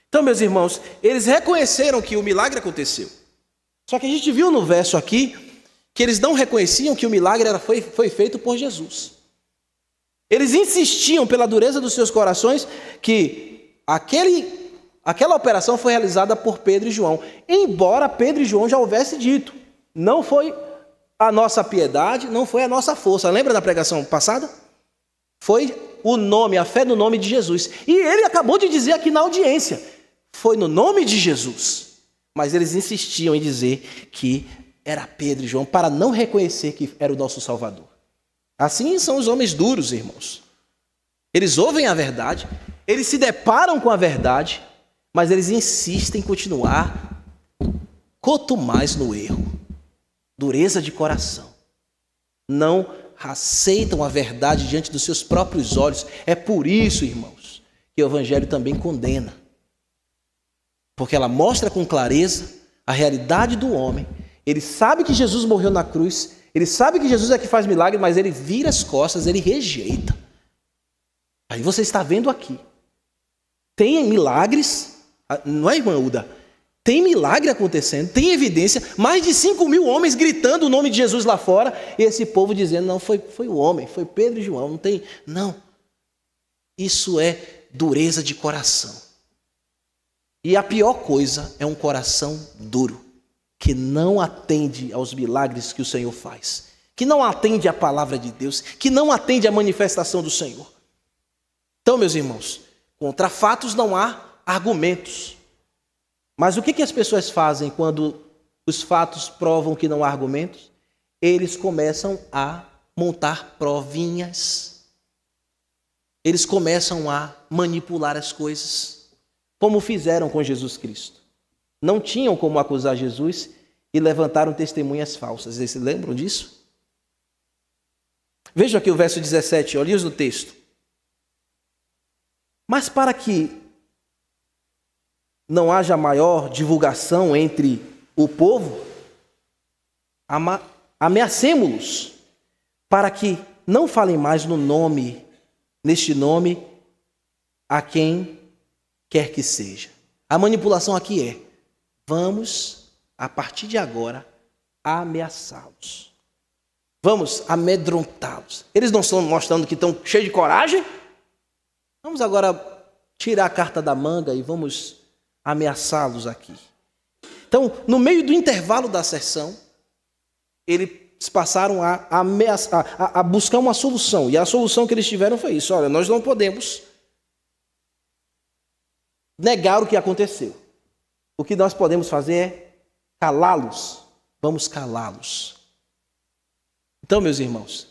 Então, meus irmãos, eles reconheceram que o milagre aconteceu. Só que a gente viu no verso aqui que eles não reconheciam que o milagre foi feito por Jesus. Eles insistiam pela dureza dos seus corações que aquela operação foi realizada por Pedro e João, embora Pedro e João já houvessem dito: não foi a nossa piedade, não foi a nossa força. Lembra da pregação passada? Foi o nome, a fé no nome de Jesus. E ele acabou de dizer aqui na audiência: foi no nome de Jesus. Mas eles insistiam em dizer que era Pedro e João, para não reconhecer que era o nosso Salvador. Assim são os homens duros, irmãos. Eles ouvem a verdade, eles se deparam com a verdade, mas eles insistem em continuar quanto mais no erro. Dureza de coração. Não aceitam a verdade diante dos seus próprios olhos. É por isso, irmãos, que o Evangelho também condena. Porque ela mostra com clareza a realidade do homem. Ele sabe que Jesus morreu na cruz, ele sabe que Jesus é que faz milagre, mas ele vira as costas, ele rejeita. Aí você está vendo aqui. Tem milagres, não é, irmã Uda? Tem milagre acontecendo, tem evidência, mais de 5.000 homens gritando o nome de Jesus lá fora, e esse povo dizendo: não, foi o homem, foi Pedro e João, não tem, não. Isso é dureza de coração. E a pior coisa é um coração duro, que não atende aos milagres que o Senhor faz, que não atende à palavra de Deus, que não atende à manifestação do Senhor. Então, meus irmãos, contra fatos não há argumentos. Mas o que as pessoas fazem quando os fatos provam que não há argumentos? Eles começam a montar provinhas. Eles começam a manipular as coisas, como fizeram com Jesus Cristo. Não tinham como acusar Jesus e levantaram testemunhas falsas. Vocês se lembram disso? Vejam aqui o verso 17, olha no texto. Mas para que não haja maior divulgação entre o povo, ameacemo-los, para que não falem mais neste nome, a quem quer que seja. A manipulação aqui é: vamos, a partir de agora, ameaçá-los. Vamos amedrontá-los. Eles não estão mostrando que estão cheios de coragem? Vamos agora tirar a carta da manga e vamos ameaçá-los aqui. Então, no meio do intervalo da sessão, eles passaram a buscar uma solução. E a solução que eles tiveram foi isso: olha, nós não podemos negar o que aconteceu. O que nós podemos fazer é calá-los. Vamos calá-los. Então, meus irmãos,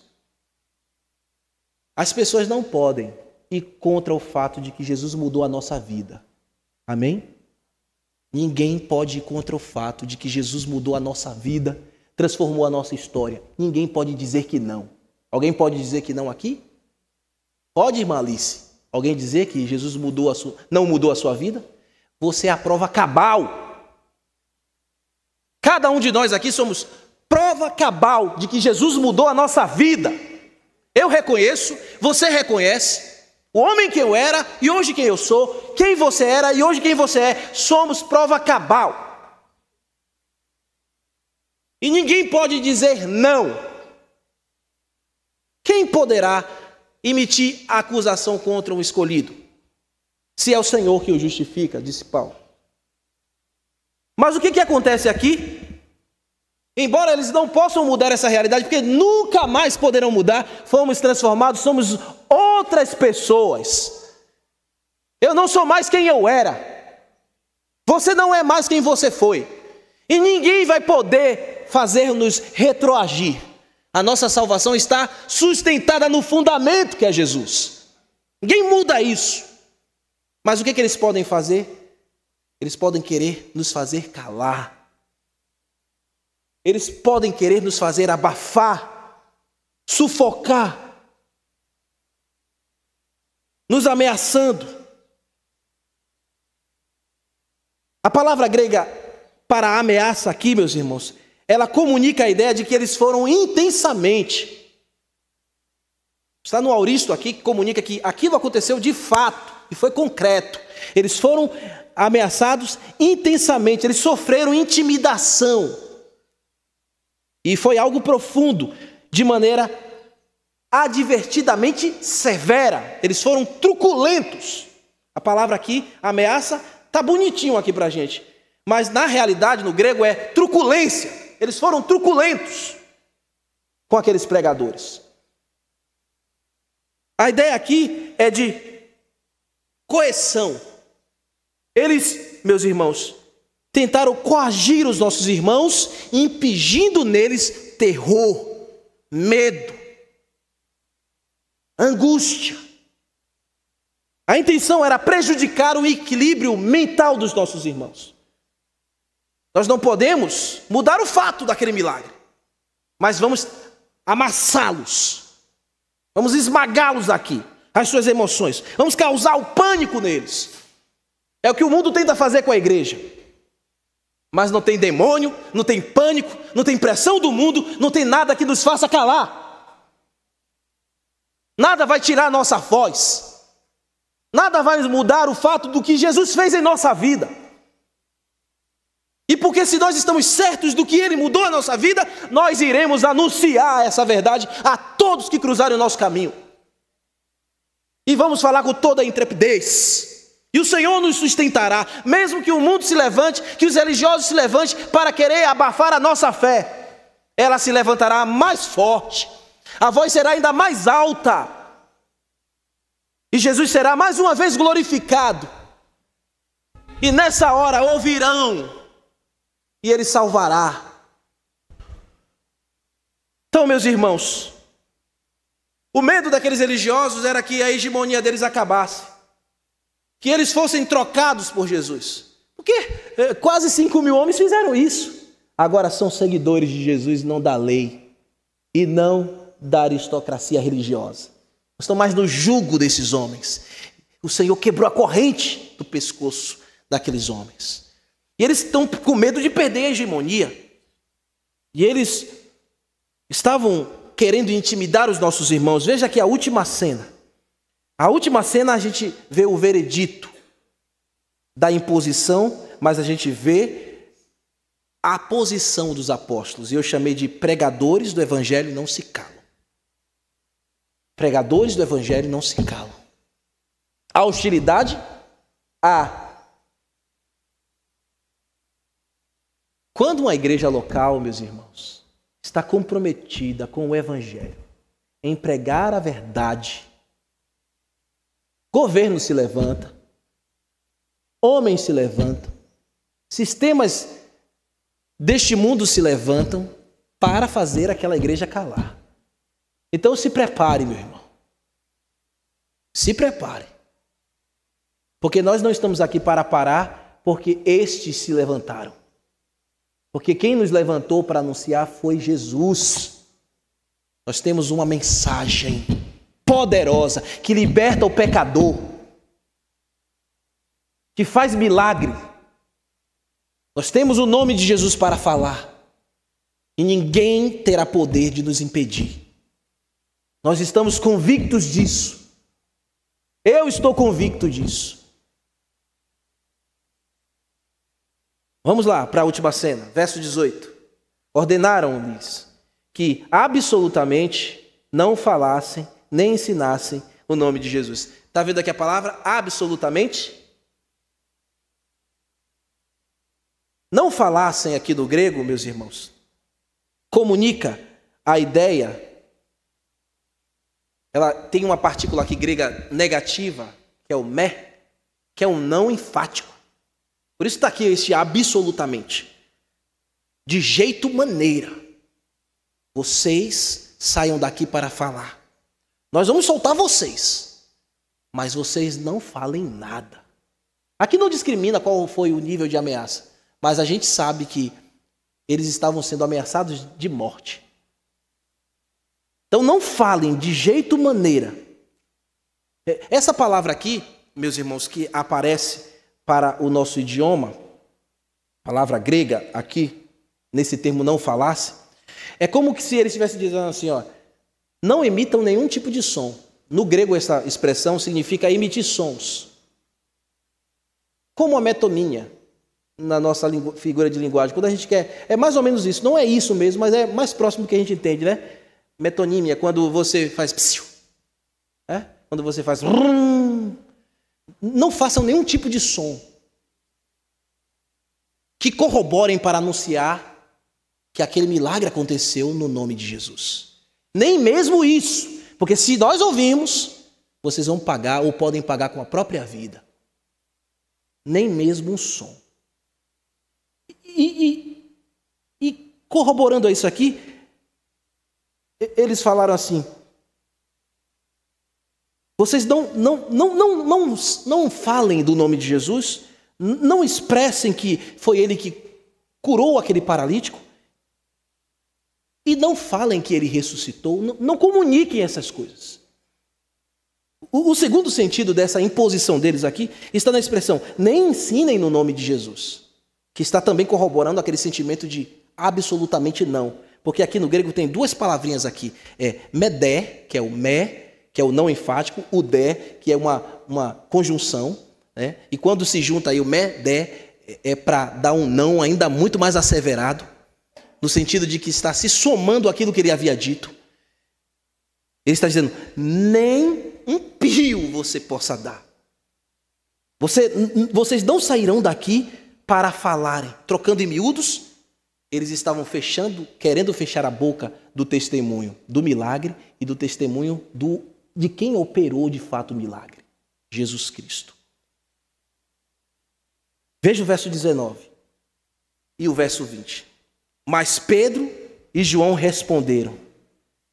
as pessoas não podem ir contra o fato de que Jesus mudou a nossa vida. Amém? Ninguém pode ir contra o fato de que Jesus mudou a nossa vida, transformou a nossa história. Ninguém pode dizer que não. Alguém pode dizer que não aqui? Pode, irmã Alice? Alguém dizer que Jesus não mudou a sua vida? Você é a prova cabal. Cada um de nós aqui somos prova cabal de que Jesus mudou a nossa vida. Eu reconheço, você reconhece. O homem que eu era e hoje quem eu sou, quem você era e hoje quem você é, somos prova cabal. E ninguém pode dizer não. Quem poderá emitir a acusação contra um escolhido? Se é o Senhor que o justifica, disse Paulo. Mas o que acontece aqui? Embora eles não possam mudar essa realidade, porque nunca mais poderão mudar, fomos transformados, somos outras pessoas. Eu não sou mais quem eu era. Você não é mais quem você foi. E ninguém vai poder fazer-nos retroagir. A nossa salvação está sustentada no fundamento que é Jesus. Ninguém muda isso. Mas o que eles podem fazer? Eles podem querer nos fazer calar. Eles podem querer nos fazer abafar, sufocar, nos ameaçando. A palavra grega para ameaça aqui, meus irmãos, ela comunica a ideia de que eles foram intensamente. Está no auristo aqui que comunica que aquilo aconteceu de fato e foi concreto. Eles foram ameaçados intensamente, eles sofreram intimidação. E foi algo profundo, de maneira advertidamente severa. Eles foram truculentos. A palavra aqui, ameaça, está bonitinho aqui para a gente. Mas na realidade, no grego, é truculência. Eles foram truculentos com aqueles pregadores. A ideia aqui é de coerção. Eles, meus irmãos, tentaram coagir os nossos irmãos, impingindo neles terror, medo, angústia. A intenção era prejudicar o equilíbrio mental dos nossos irmãos. Nós não podemos mudar o fato daquele milagre, mas vamos amassá-los, vamos esmagá-los aqui, as suas emoções, vamos causar o pânico neles. É o que o mundo tenta fazer com a igreja. Mas não tem demônio, não tem pânico, não tem pressão do mundo, não tem nada que nos faça calar. Nada vai tirar a nossa voz. Nada vai mudar o fato do que Jesus fez em nossa vida. E porque se nós estamos certos do que Ele mudou a nossa vida, nós iremos anunciar essa verdade a todos que cruzarem o nosso caminho. E vamos falar com toda a intrepidez. E o Senhor nos sustentará, mesmo que o mundo se levante, que os religiosos se levantem para querer abafar a nossa fé. Ela se levantará mais forte, a voz será ainda mais alta, e Jesus será mais uma vez glorificado. E nessa hora ouvirão, e Ele salvará. Então, meus irmãos, o medo daqueles religiosos era que a hegemonia deles acabasse, que eles fossem trocados por Jesus. Porque quase 5.000 homens fizeram isso. Agora são seguidores de Jesus, não da lei e não da aristocracia religiosa. Estão mais no jugo desses homens. O Senhor quebrou a corrente do pescoço daqueles homens. E eles estão com medo de perder a hegemonia. E eles estavam querendo intimidar os nossos irmãos. Veja aqui a última cena. A última cena a gente vê o veredito da imposição, mas a gente vê a posição dos apóstolos. E eu chamei de pregadores do evangelho não se calam. Pregadores do evangelho não se calam. A hostilidade? Há. Quando uma igreja local, meus irmãos, está comprometida com o evangelho, em pregar a verdade, governo se levanta, homens se levantam, sistemas deste mundo se levantam para fazer aquela igreja calar. Então se prepare, meu irmão. Se prepare. Porque nós não estamos aqui para parar, porque estes se levantaram. Porque quem nos levantou para anunciar foi Jesus. Nós temos uma mensagem poderosa que liberta o pecador, que faz milagre. Nós temos o nome de Jesus para falar e ninguém terá poder de nos impedir. Nós estamos convictos disso. Eu estou convicto disso. Vamos lá para a última cena, verso 18. Ordenaram-lhes que absolutamente não falassem nem ensinassem o nome de Jesus. Está vendo aqui a palavra absolutamente? Não falassem aqui no grego, meus irmãos, comunica a ideia, ela tem uma partícula aqui grega negativa, que é o me, que é um não enfático. Por isso está aqui esse absolutamente. De jeito maneira, vocês saiam daqui para falar. Nós vamos soltar vocês, mas vocês não falem nada. Aqui não discrimina qual foi o nível de ameaça, mas a gente sabe que eles estavam sendo ameaçados de morte. Então não falem de jeito maneira. Essa palavra aqui, meus irmãos, que aparece para o nosso idioma, palavra grega aqui, nesse termo não falasse, é como que se ele estivesse dizendo assim, ó, não emitam nenhum tipo de som. No grego essa expressão significa emitir sons. Como a metonímia, na nossa figura de linguagem. Quando a gente quer, é mais ou menos isso. Não é isso mesmo, mas é mais próximo do que a gente entende, né? Metonímia, quando você faz psiu, quando você faz rum, não façam nenhum tipo de som que corroborem para anunciar que aquele milagre aconteceu no nome de Jesus. Nem mesmo isso, porque se nós ouvimos, vocês vão pagar ou podem pagar com a própria vida. Nem mesmo um som. E corroborando a isso aqui, eles falaram assim, vocês não falem do nome de Jesus, não expressem que foi ele que curou aquele paralítico, e não falem que ele ressuscitou, não comuniquem essas coisas. O segundo sentido dessa imposição deles aqui está na expressão, nem ensinem no nome de Jesus, que está também corroborando aquele sentimento de absolutamente não. Porque aqui no grego tem duas palavrinhas aqui, medé, que é o me, que é o não enfático, o dé, que é uma conjunção, né? E quando se junta aí o medé, é para dar um não ainda muito mais asseverado, no sentido de que está se somando aquilo que ele havia dito. Ele está dizendo, nem um pio você possa dar. Vocês não sairão daqui para falarem, trocando em miúdos. Eles estavam querendo fechar a boca do testemunho do milagre e do testemunho de quem operou de fato o milagre, Jesus Cristo. Veja o verso 19 e o verso 20. Mas Pedro e João responderam.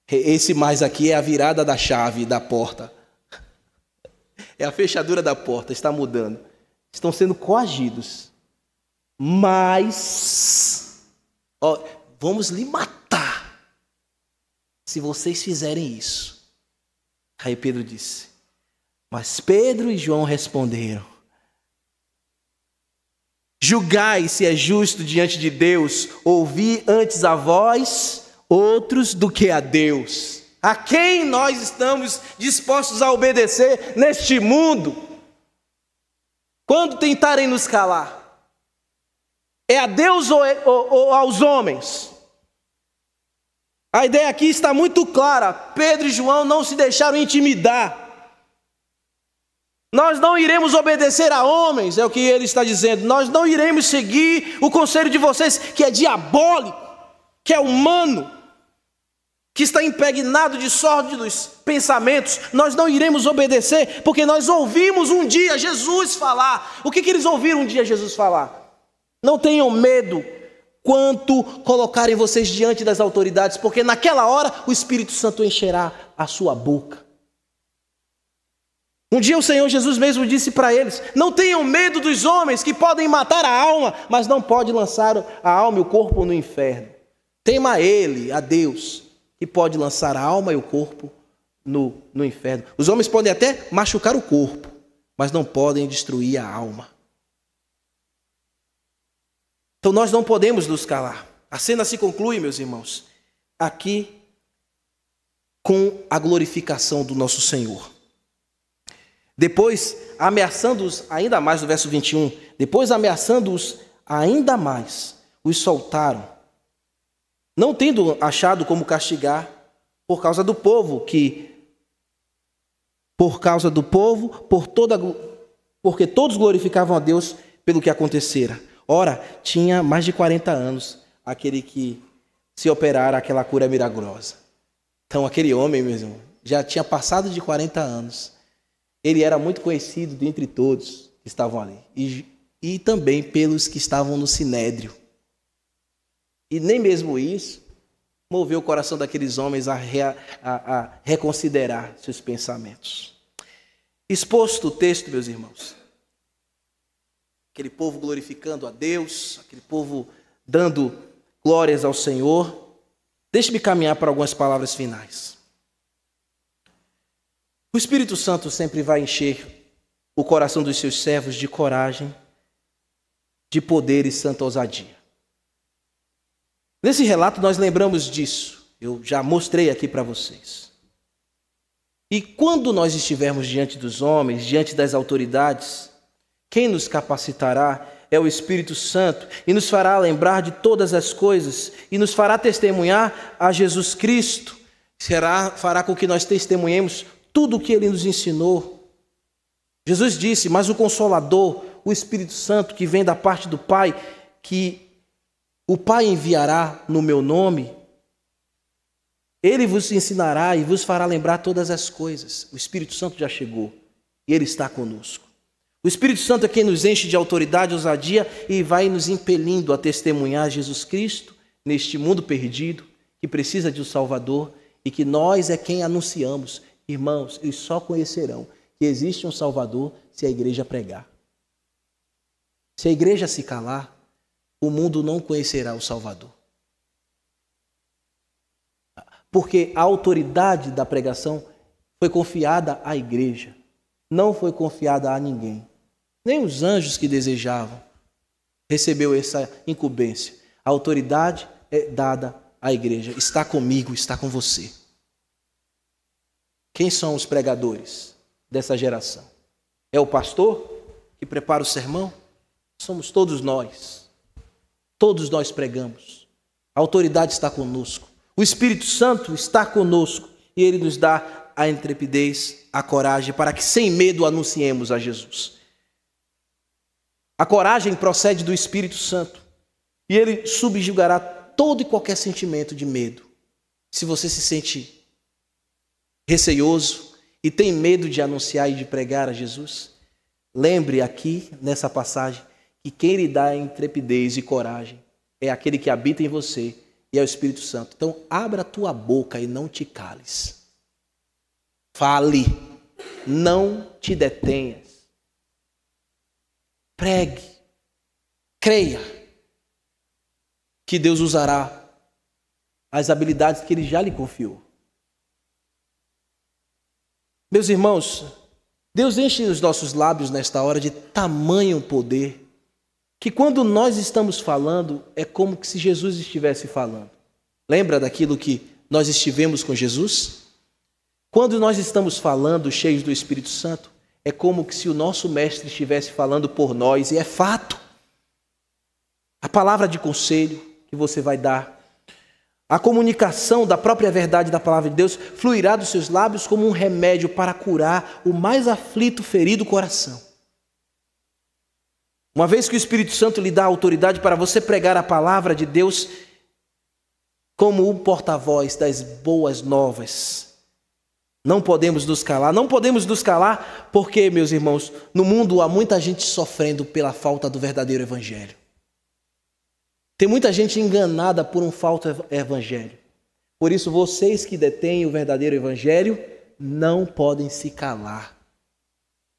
Esse mais aqui é a virada da chave da porta. É a fechadura da porta, está mudando. Estão sendo coagidos. Mas, vamos lhe matar se vocês fizerem isso. Aí Pedro disse, mas Pedro e João responderam, julgai se é justo diante de Deus ouvir antes a vós outros do que a Deus. A quem nós estamos dispostos a obedecer neste mundo? Quando tentarem nos calar? É a Deus ou aos homens? A ideia aqui está muito clara. Pedro e João não se deixaram intimidar. Nós não iremos obedecer a homens, é o que ele está dizendo. Nós não iremos seguir o conselho de vocês, que é diabólico, que é humano, que está impregnado de sórdidos pensamentos. Nós não iremos obedecer, porque nós ouvimos um dia Jesus falar. O que eles ouviram um dia Jesus falar? Não tenham medo quanto colocarem vocês diante das autoridades, porque naquela hora o Espírito Santo encherá a sua boca. Um dia o Senhor Jesus mesmo disse para eles: não tenham medo dos homens que podem matar a alma, mas não pode lançar a alma e o corpo no inferno. Tema a Ele, a Deus, que pode lançar a alma e o corpo no inferno. Os homens podem até machucar o corpo, mas não podem destruir a alma. Então nós não podemos nos calar. A cena se conclui, meus irmãos, aqui com a glorificação do nosso Senhor. Depois, ameaçando-os ainda mais, no verso 21, depois ameaçando-os ainda mais, os soltaram, não tendo achado como castigar por causa do povo, porque todos glorificavam a Deus pelo que acontecera. Ora, tinha mais de 40 anos aquele que se operara aquela cura milagrosa. Então, aquele homem, meu irmão, já tinha passado de 40 anos. Ele era muito conhecido dentre todos que estavam ali. E também pelos que estavam no Sinédrio. E nem mesmo isso moveu o coração daqueles homens a reconsiderar seus pensamentos. Exposto o texto, meus irmãos, aquele povo glorificando a Deus, aquele povo dando glórias ao Senhor, deixe-me caminhar para algumas palavras finais. O Espírito Santo sempre vai encher o coração dos seus servos de coragem, de poder e santa ousadia. Nesse relato nós lembramos disso, eu já mostrei aqui para vocês. E quando nós estivermos diante dos homens, diante das autoridades, quem nos capacitará é o Espírito Santo e nos fará lembrar de todas as coisas e nos fará testemunhar a Jesus Cristo. Fará com que nós testemunhemos tudo o que Ele nos ensinou. Jesus disse: mas o Consolador, o Espírito Santo, que vem da parte do Pai, que o Pai enviará no meu nome, Ele vos ensinará e vos fará lembrar todas as coisas. O Espírito Santo já chegou e Ele está conosco. O Espírito Santo é quem nos enche de autoridade e ousadia e vai nos impelindo a testemunhar Jesus Cristo neste mundo perdido, que precisa de um Salvador e que nós é quem anunciamos. Irmãos, eles só conhecerão que existe um Salvador se a igreja pregar. Se a igreja se calar, o mundo não conhecerá o Salvador. Porque a autoridade da pregação foi confiada à igreja, não foi confiada a ninguém. Nem os anjos que desejavam recebeu essa incumbência. A autoridade é dada à igreja. Está comigo, está com você. Quem são os pregadores dessa geração? É o pastor que prepara o sermão? Somos todos nós. Todos nós pregamos. A autoridade está conosco. O Espírito Santo está conosco e Ele nos dá a intrepidez, a coragem para que sem medo anunciemos a Jesus. A coragem procede do Espírito Santo e Ele subjugará todo e qualquer sentimento de medo. Se você se sente receoso e tem medo de anunciar e de pregar a Jesus, lembre aqui nessa passagem que quem lhe dá intrepidez e coragem é aquele que habita em você e é o Espírito Santo. Então abra a tua boca e não te cales. Fale, não te detenhas. Pregue, creia que Deus usará as habilidades que Ele já lhe confiou. Meus irmãos, Deus enche os nossos lábios nesta hora de tamanho poder, que quando nós estamos falando, é como se Jesus estivesse falando. Lembra daquilo que nós estivemos com Jesus? Quando nós estamos falando, cheios do Espírito Santo, é como se o nosso Mestre estivesse falando por nós, e é fato. A palavra de conselho que você vai dar, A comunicação da própria verdade da palavra de Deus fluirá dos seus lábios como um remédio para curar o mais aflito, ferido coração. Uma vez que o Espírito Santo lhe dá autoridade para você pregar a palavra de Deus como um porta-voz das boas novas, não podemos nos calar. Não podemos nos calar porque, meus irmãos, no mundo há muita gente sofrendo pela falta do verdadeiro evangelho. Tem muita gente enganada por um falso evangelho. Por isso, vocês que detêm o verdadeiro evangelho não podem se calar.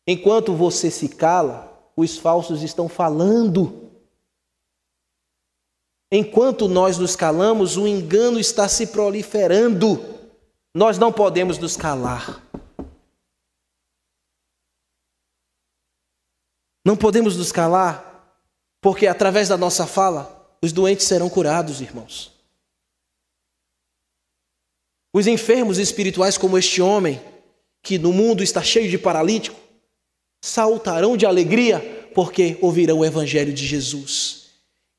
Enquanto você se cala, os falsos estão falando. Enquanto nós nos calamos, o engano está se proliferando. Nós não podemos nos calar. Não podemos nos calar, porque através da nossa fala, os doentes serão curados, irmãos. Os enfermos espirituais como este homem, que no mundo está cheio de paralítico, saltarão de alegria, porque ouvirão o evangelho de Jesus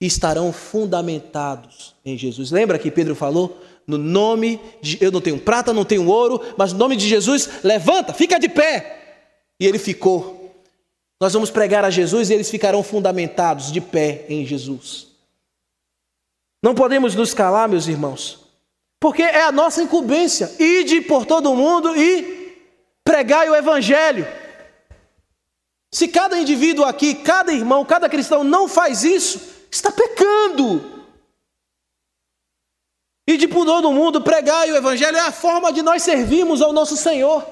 e estarão fundamentados em Jesus. Lembra que Pedro falou? No nome de... Eu não tenho prata, não tenho ouro, mas no nome de Jesus, levanta, fica de pé. E ele ficou. Nós vamos pregar a Jesus e eles ficarão fundamentados de pé em Jesus. Não podemos nos calar, meus irmãos, porque é a nossa incumbência. Ide por todo o mundo e pregai o evangelho. Se cada indivíduo aqui, cada irmão, cada cristão não faz isso, está pecando. Ide por todo o mundo, pregai o evangelho, é a forma de nós servirmos ao nosso Senhor,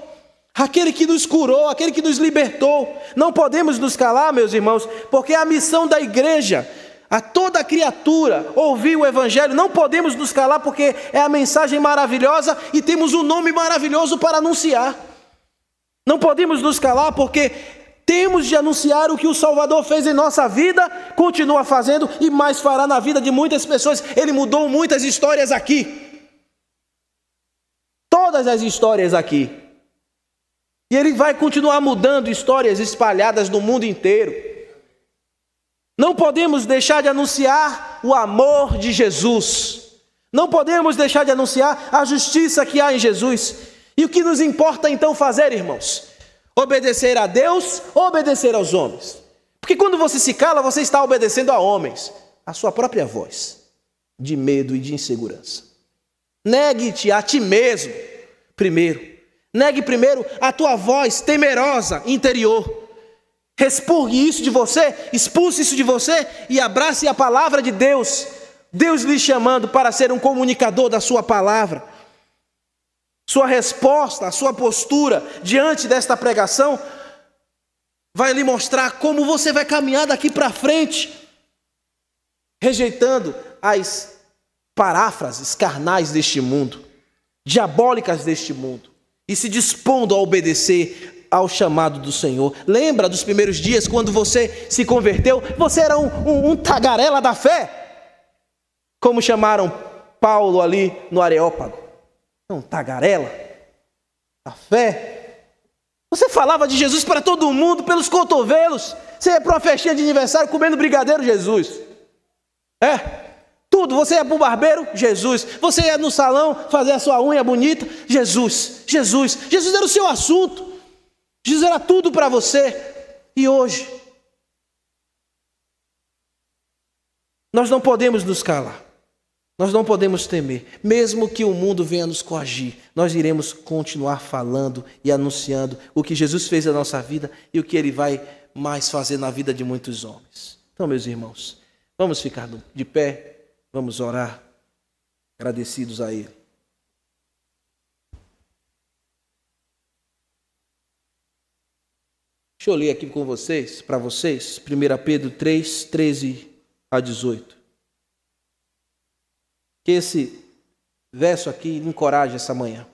aquele que nos curou, aquele que nos libertou. Não podemos nos calar, meus irmãos, porque é a missão da igreja, a toda criatura ouvir o evangelho. Não podemos nos calar porque é a mensagem maravilhosa e temos um nome maravilhoso para anunciar. Não podemos nos calar porque temos de anunciar o que o Salvador fez em nossa vida, continua fazendo e mais fará na vida de muitas pessoas. Ele mudou muitas histórias aqui. Todas as histórias aqui. E Ele vai continuar mudando histórias espalhadas no mundo inteiro. Não podemos deixar de anunciar o amor de Jesus. Não podemos deixar de anunciar a justiça que há em Jesus. E o que nos importa então fazer, irmãos? Obedecer a Deus ou obedecer aos homens? Porque quando você se cala, você está obedecendo a homens, a sua própria voz, de medo e de insegurança. Negue-te a ti mesmo primeiro. Negue primeiro a tua voz temerosa interior. Expurgue isso de você, expulse isso de você e abrace a palavra de Deus. Deus lhe chamando para ser um comunicador da sua palavra. Sua resposta, a sua postura diante desta pregação vai lhe mostrar como você vai caminhar daqui para frente, rejeitando as paráfrases carnais deste mundo, diabólicas deste mundo, e se dispondo a obedecer ao chamado do Senhor. Lembra dos primeiros dias, quando você se converteu? Você era um tagarela da fé, como chamaram Paulo ali no Areópago. Não, tagarela da fé. Você falava de Jesus para todo mundo, pelos cotovelos. Você ia para uma festinha de aniversário comendo brigadeiro, Jesus. Tudo. Você ia para o barbeiro, Jesus. Você ia no salão fazer a sua unha bonita, Jesus. Jesus. Jesus era o seu assunto. Jesus era tudo para você. E hoje, nós não podemos nos calar. Nós não podemos temer. Mesmo que o mundo venha nos coagir, nós iremos continuar falando e anunciando o que Jesus fez na nossa vida e o que Ele vai mais fazer na vida de muitos homens. Então, meus irmãos, vamos ficar de pé, vamos orar, agradecidos a Ele. Deixa eu ler aqui com vocês, para vocês, 1 Pedro 3, 13 a 18. Que esse verso aqui lhe encoraje essa manhã.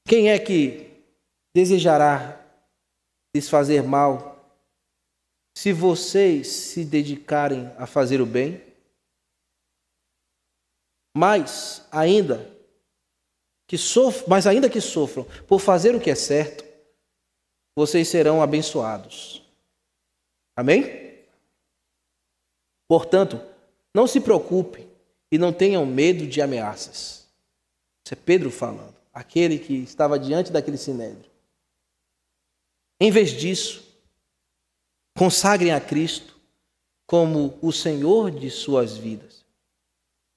Quem é que desejará lhes fazer mal se vocês se dedicarem a fazer o bem? Mas ainda que sofram por fazer o que é certo, vocês serão abençoados. Amém? Portanto, não se preocupem e não tenham medo de ameaças. Isso é Pedro falando, aquele que estava diante daquele sinédrio. Em vez disso, consagrem a Cristo como o Senhor de suas vidas.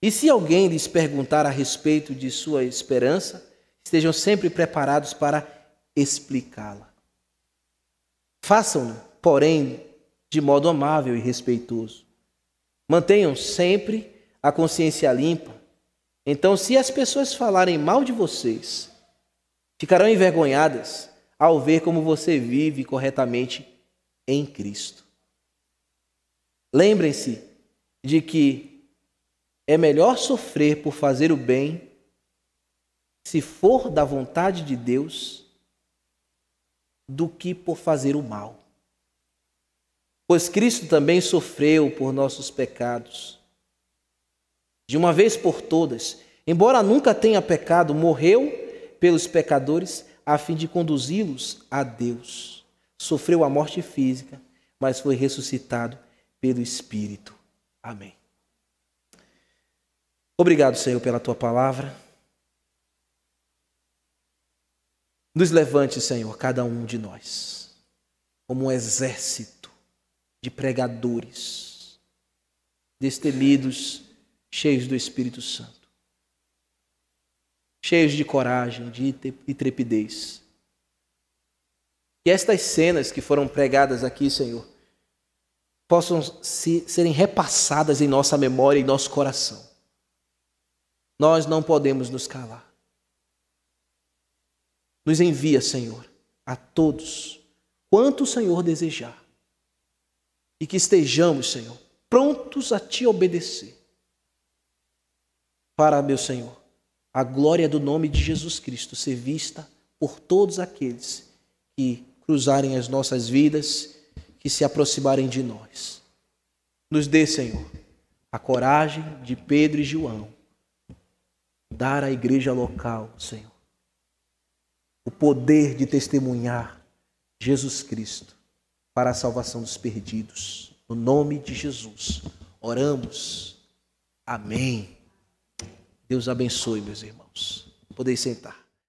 E se alguém lhes perguntar a respeito de sua esperança, estejam sempre preparados para explicá-la. Façam-no, porém, de modo amável e respeitoso. Mantenham sempre a consciência limpa. Então, se as pessoas falarem mal de vocês, ficarão envergonhadas ao ver como você vive corretamente em Cristo. Lembrem-se de que é melhor sofrer por fazer o bem, se for da vontade de Deus, do que por fazer o mal. Pois Cristo também sofreu por nossos pecados. De uma vez por todas, embora nunca tenha pecado, morreu pelos pecadores a fim de conduzi-los a Deus. Sofreu a morte física, mas foi ressuscitado pelo Espírito. Amém. Obrigado, Senhor, pela Tua palavra. Nos levante, Senhor, cada um de nós, como um exército de pregadores, destemidos, cheios do Espírito Santo, cheios de coragem, de intrepidez. Que estas cenas que foram pregadas aqui, Senhor, possam serem repassadas em nossa memória e em nosso coração. Nós não podemos nos calar. Nos envia, Senhor, a todos, quanto o Senhor desejar. E que estejamos, Senhor, prontos a Te obedecer. Para, meu Senhor, a glória do nome de Jesus Cristo ser vista por todos aqueles que cruzarem as nossas vidas, que se aproximarem de nós. Nos dê, Senhor, a coragem de Pedro e João, dar à igreja local, Senhor, o poder de testemunhar Jesus Cristo para a salvação dos perdidos. No nome de Jesus, oramos. Amém. Deus abençoe, meus irmãos. Podem sentar.